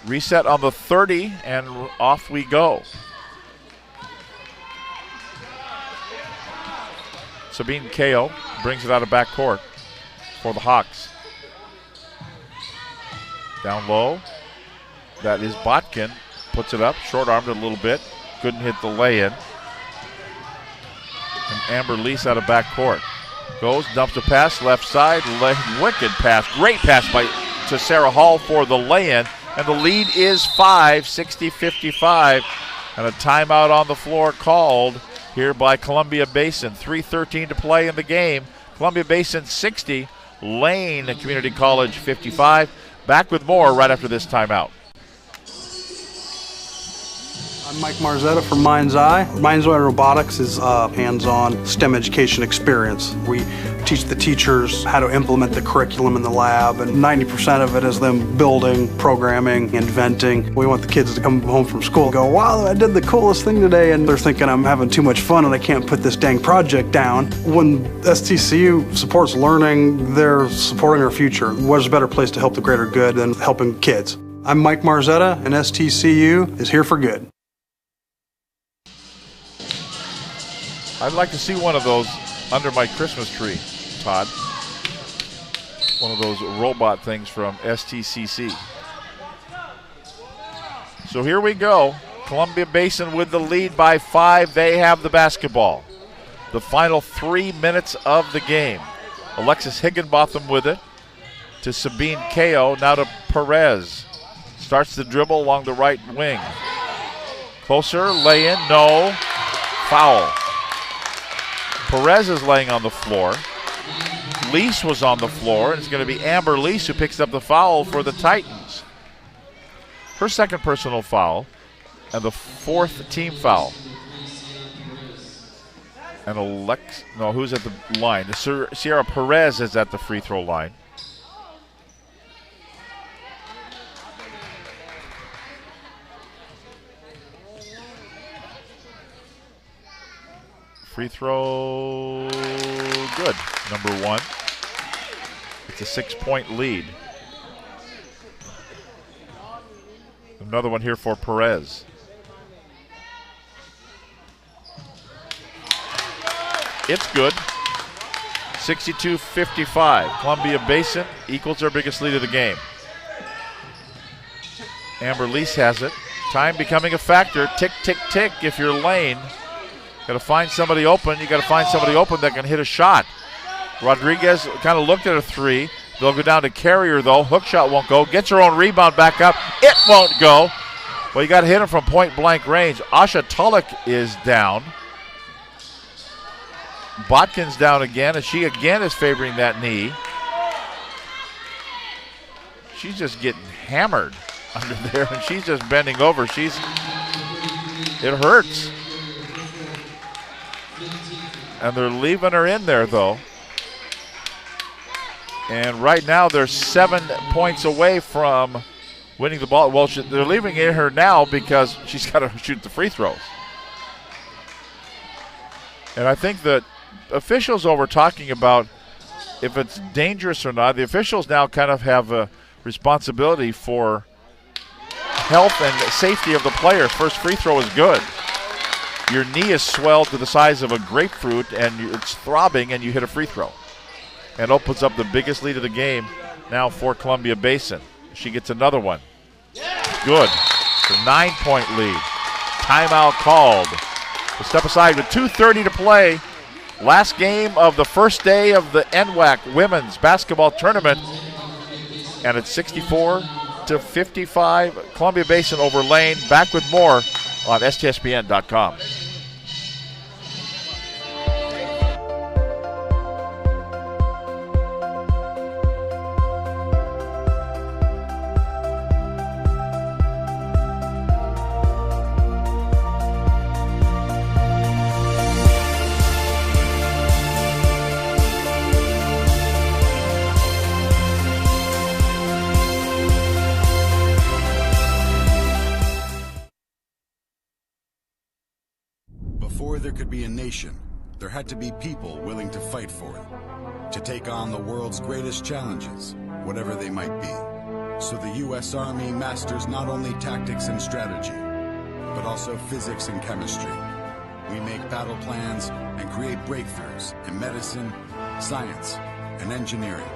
Reset on the 30, and off we go. Sabine Kao brings it out of backcourt for the Hawks. Down low. That is Botkin. Puts it up, short-armed it a little bit. Couldn't hit the lay-in. And Amber Lease out of backcourt. Goes, dumps a pass, left side, wicked pass. Great pass to Sarah Hall for the lay-in. And the lead is 5, 60-55. And a timeout on the floor called here by Columbia Basin. 3:13 to play in the game. Columbia Basin 60, Lane Community College 55. Back with more right after this timeout. I'm Mike Marzetta from Mind's Eye. Mind's Eye Robotics is a hands-on STEM education experience. We teach the teachers how to implement the curriculum in the lab, and 90% of it is them building, programming, inventing. We want the kids to come home from school and go, wow, I did the coolest thing today, and they're thinking I'm having too much fun and I can't put this dang project down. When STCU supports learning, they're supporting our future. What's a better place to help the greater good than helping kids? I'm Mike Marzetta, and STCU is here for good. I'd like to see one of those under my Christmas tree, Todd. One of those robot things from STCC. So here we go. Columbia Basin with the lead by 5. They have the basketball. The final 3 minutes of the game. Alexis Higginbotham with it to Sabine Kao. Now to Perez. Starts the dribble along the right wing. Closer, lay in, no. Foul. Perez is laying on the floor. Lease was on the floor, and it's going to be Amber Lease who picks up the foul for the Titans. Her second personal foul, and the 4th team foul. And who's at the line? Sierra Perez is at the free throw line. Free throw, good, number 1. It's a 6-point lead. Another one here for Perez. It's good. 62-55. Columbia Basin equals their biggest lead of the game. Amber Lease has it. Time becoming a factor. Tick, tick, tick if you're Lane. Got to find somebody open. You got to find somebody open that can hit a shot. Rodriguez kind of looked at a 3. They'll go down to Carrier, though. Hook shot won't go. Gets her own rebound back up. It won't go. Well, you got to hit him from point-blank range. Asha Tulloch is down. Botkin's down again, and she again is favoring that knee. She's just getting hammered under there, and she's just bending over. It hurts. And they're leaving her in there, though. And right now they're 7 points away from winning the ball. Well, they're leaving it her now because she's got to shoot the free throws. And I think that officials over talking about if it's dangerous or not, the officials now kind of have a responsibility for health and safety of the player. First free throw is good. Your knee is swelled to the size of a grapefruit and it's throbbing and you hit a free throw. And opens up the biggest lead of the game now for Columbia Basin. She gets another one. Good. It's a 9-point lead. Timeout called. We'll step aside with 2:30 to play. Last game of the first day of the NWAC Women's Basketball Tournament. And it's 64-55. Columbia Basin over Lane. Back with more on STSPN.com. Before there could be a nation, there had to be people willing to fight for it, to take on the world's greatest challenges, whatever they might be. So the U.S. Army masters not only tactics and strategy, but also physics and chemistry. We make battle plans and create breakthroughs in medicine, science, and engineering.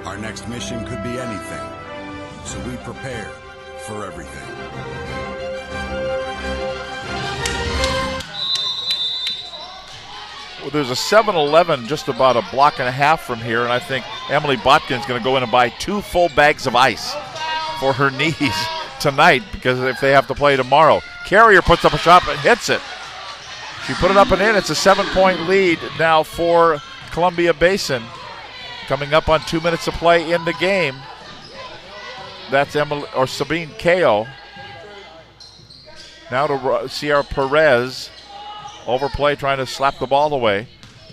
Our next mission could be anything, so we prepare for everything. Well, there's a 7-Eleven just about a block and a half from here, and I think Emily Botkin's going to go in and buy 2 full bags of ice for her knees tonight because if they have to play tomorrow. Carrier puts up a shot and hits it. She put it up and in. It's a 7-point lead now for Columbia Basin. Coming up on 2 minutes of play in the game. That's Sabine Kao. Now to Sierra Perez. Overplay, trying to slap the ball away.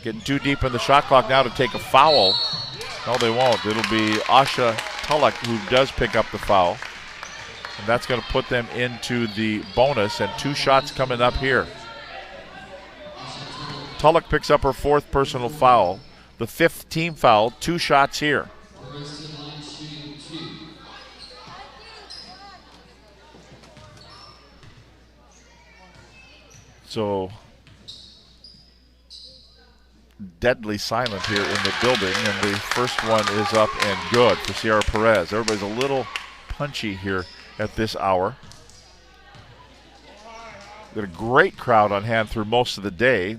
Getting too deep in the shot clock now to take a foul. No, they won't. It'll be Asha Tulloch who does pick up the foul. And that's going to put them into the bonus, and 2 shots coming up here. Tulloch picks up her 4th personal foul. The 5th team foul, 2 shots here. So deadly silent here in the building, and the first one is up and good for Sierra Perez. Everybody's a little punchy here at this hour. Got a great crowd on hand through most of the day,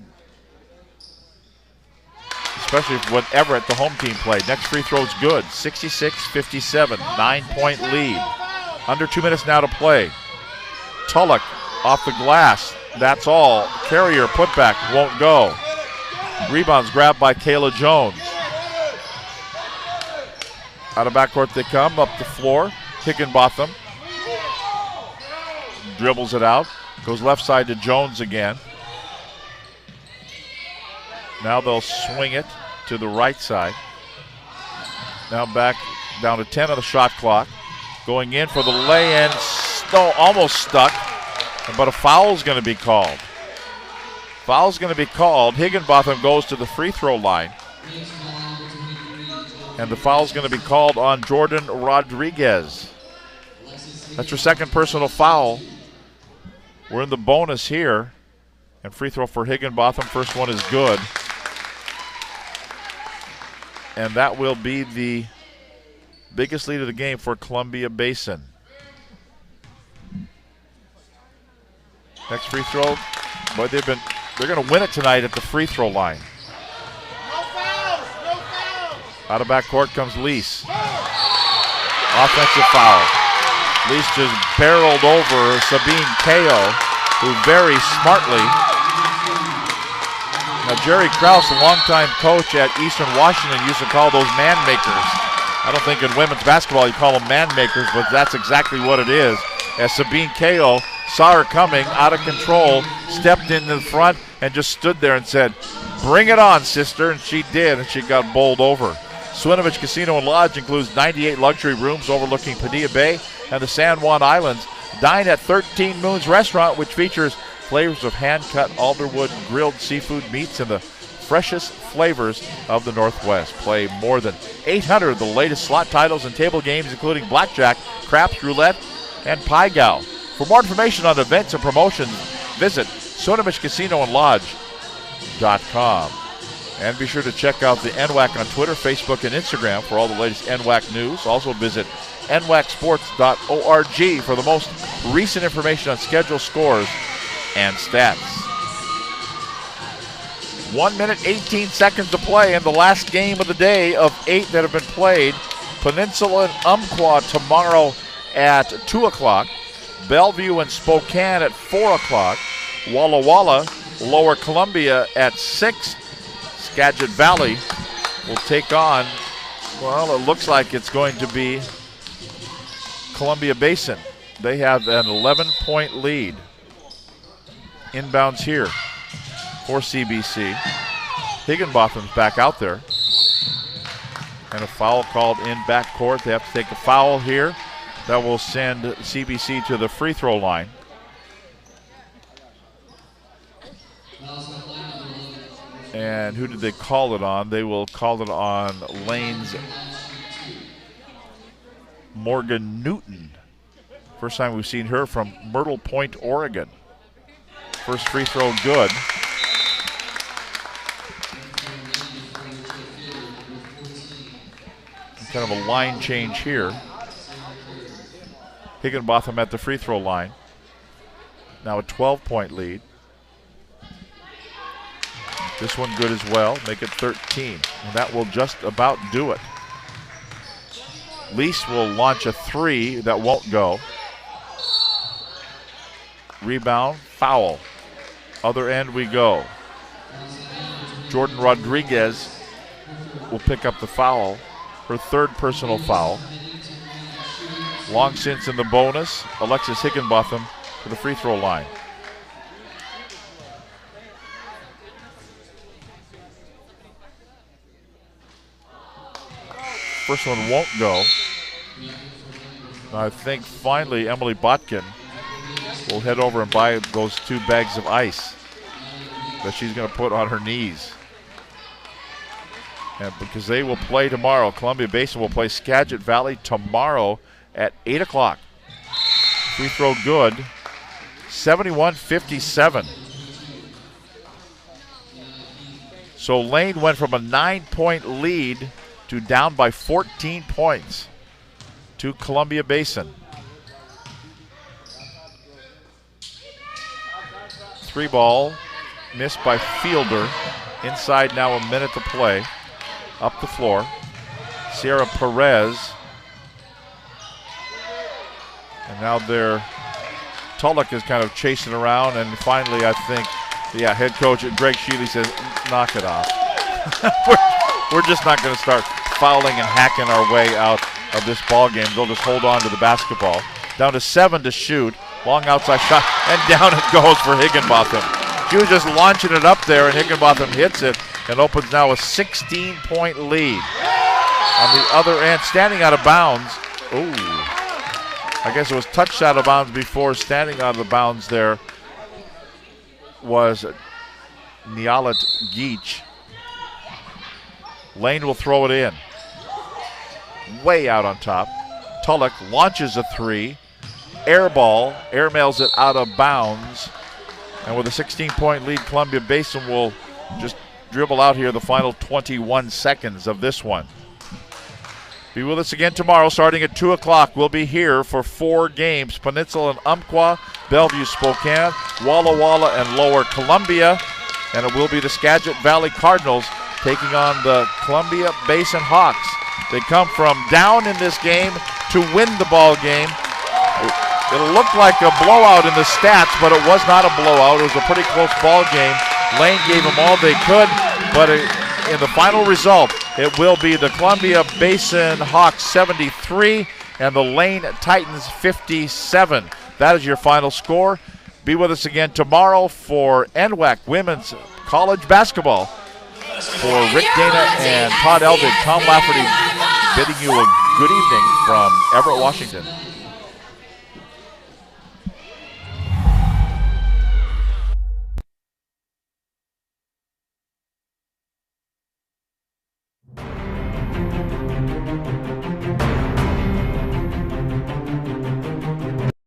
especially when Everett, the home team, played. Next free throw is good. 66-57, 9-point lead. Under 2 minutes now to play. Tulloch off the glass. That's all. Carrier putback won't go. Rebounds grabbed by Kayla Jones. Out of backcourt they come, up the floor. Higginbotham dribbles it out. Goes left side to Jones again. Now they'll swing it to the right side. Now back down to 10 on the shot clock. Going in for the lay-in. Almost stuck. But a foul's going to be called. Foul's going to be called. Higginbotham goes to the free throw line. And the foul's going to be called on Jordan Rodriguez. That's her 2nd personal foul. We're in the bonus here. And free throw for Higginbotham. First one is good. And that will be the biggest lead of the game for Columbia Basin. Next free throw. Boy, they're going to win it tonight at the free throw line. No fouls, no fouls. Out of backcourt comes Lease. Offensive foul. Lease just barreled over Sabine Kao, who very smartly. Now Jerry Krause, a longtime coach at Eastern Washington, used to call those man makers. I don't think in women's basketball you call them man makers, but that's exactly what it is. As Sabine Kao saw her coming, out of control, stepped in the front and just stood there and said, "Bring it on, sister," and she did, and she got bowled over. Swinovich Casino and Lodge includes 98 luxury rooms overlooking Padilla Bay and the San Juan Islands. Dine at 13 Moons Restaurant, which features flavors of hand-cut alderwood grilled seafood meats and the freshest flavors of the Northwest. Play more than 800 of the latest slot titles and table games, including blackjack, craps, roulette, and pie gow. For more information on events and promotions, visit Swinovich Casino and Lodge.com. And be sure to check out the NWAC on Twitter, Facebook, and Instagram for all the latest NWAC news. Also visit nwacsports.org for the most recent information on schedule, scores, and stats. 1 minute, 18 seconds to play in the last game of the day of 8 that have been played. Peninsula and Umpqua tomorrow at 2 o'clock. Bellevue and Spokane at 4 o'clock. Walla Walla, Lower Columbia at 6. Skagit Valley will take on, well, it looks like it's going to be Columbia Basin. They have an 11-point lead. Inbounds here for CBC. Higginbotham's back out there. And a foul called in backcourt. They have to take a foul here. That will send CBC to the free throw line. And who did they call it on? They will call it on Lane's Morgan Newton. First time we've seen her from Myrtle Point, Oregon. First free throw good. Kind of a line change here. Higginbotham at the free throw line. Now a 12-point lead. This one good as well. Make it 13. And that will just about do it. Lease will launch a 3 that won't go. Rebound, foul. Other end we go. Jordan Rodriguez will pick up the foul. Her third personal foul. Long since in the bonus. Alexis Higginbotham to the free throw line. First one won't go. I think finally Emily Botkin will head over and buy those 2 bags of ice that she's going to put on her knees. And because they will play tomorrow. Columbia Basin will play Skagit Valley tomorrow at 8 o'clock. Free throw good. 71-57. So Lane went from a 9-point lead to down by 14 points to Columbia Basin. 3 ball missed by Fielder. Inside now, a minute to play. Up the floor. Sierra Perez. And now Tulloch is kind of chasing around, and finally I think, head coach Greg Sheely says, knock it off. We're just not going to start fouling and hacking our way out of this ball game. They'll just hold on to the basketball. Down to 7 to shoot. Long outside shot, and down it goes for Higginbotham. She was just launching it up there, and Higginbotham hits it and opens now a 16-point lead. On the other end, standing out of bounds. Ooh. I guess it was touched out of bounds before. Standing out of the bounds there was Nialet Geach. Lane will throw it in. Way out on top. Tulloch launches a 3. Air ball. Airmails it out of bounds. And with a 16-point lead, Columbia Basin will just dribble out here the final 21 seconds of this one. Be with us again tomorrow starting at 2 o'clock. We'll be here for 4 games. Peninsula and Umpqua, Bellevue, Spokane, Walla Walla, and Lower Columbia. And it will be the Skagit Valley Cardinals taking on the Columbia Basin Hawks. They come from down in this game to win the ball game. It'll look like a blowout in the stats, but it was not a blowout. It was a pretty close ball game. Lane gave them all they could, but in the final result, it will be the Columbia Basin Hawks 73 and the Lane Titans 57. That is your final score. Be with us again tomorrow for NWAC Women's College Basketball. For Rick Dana and Todd Elvig, Tom Lafferty bidding you a good evening from Everett, Washington.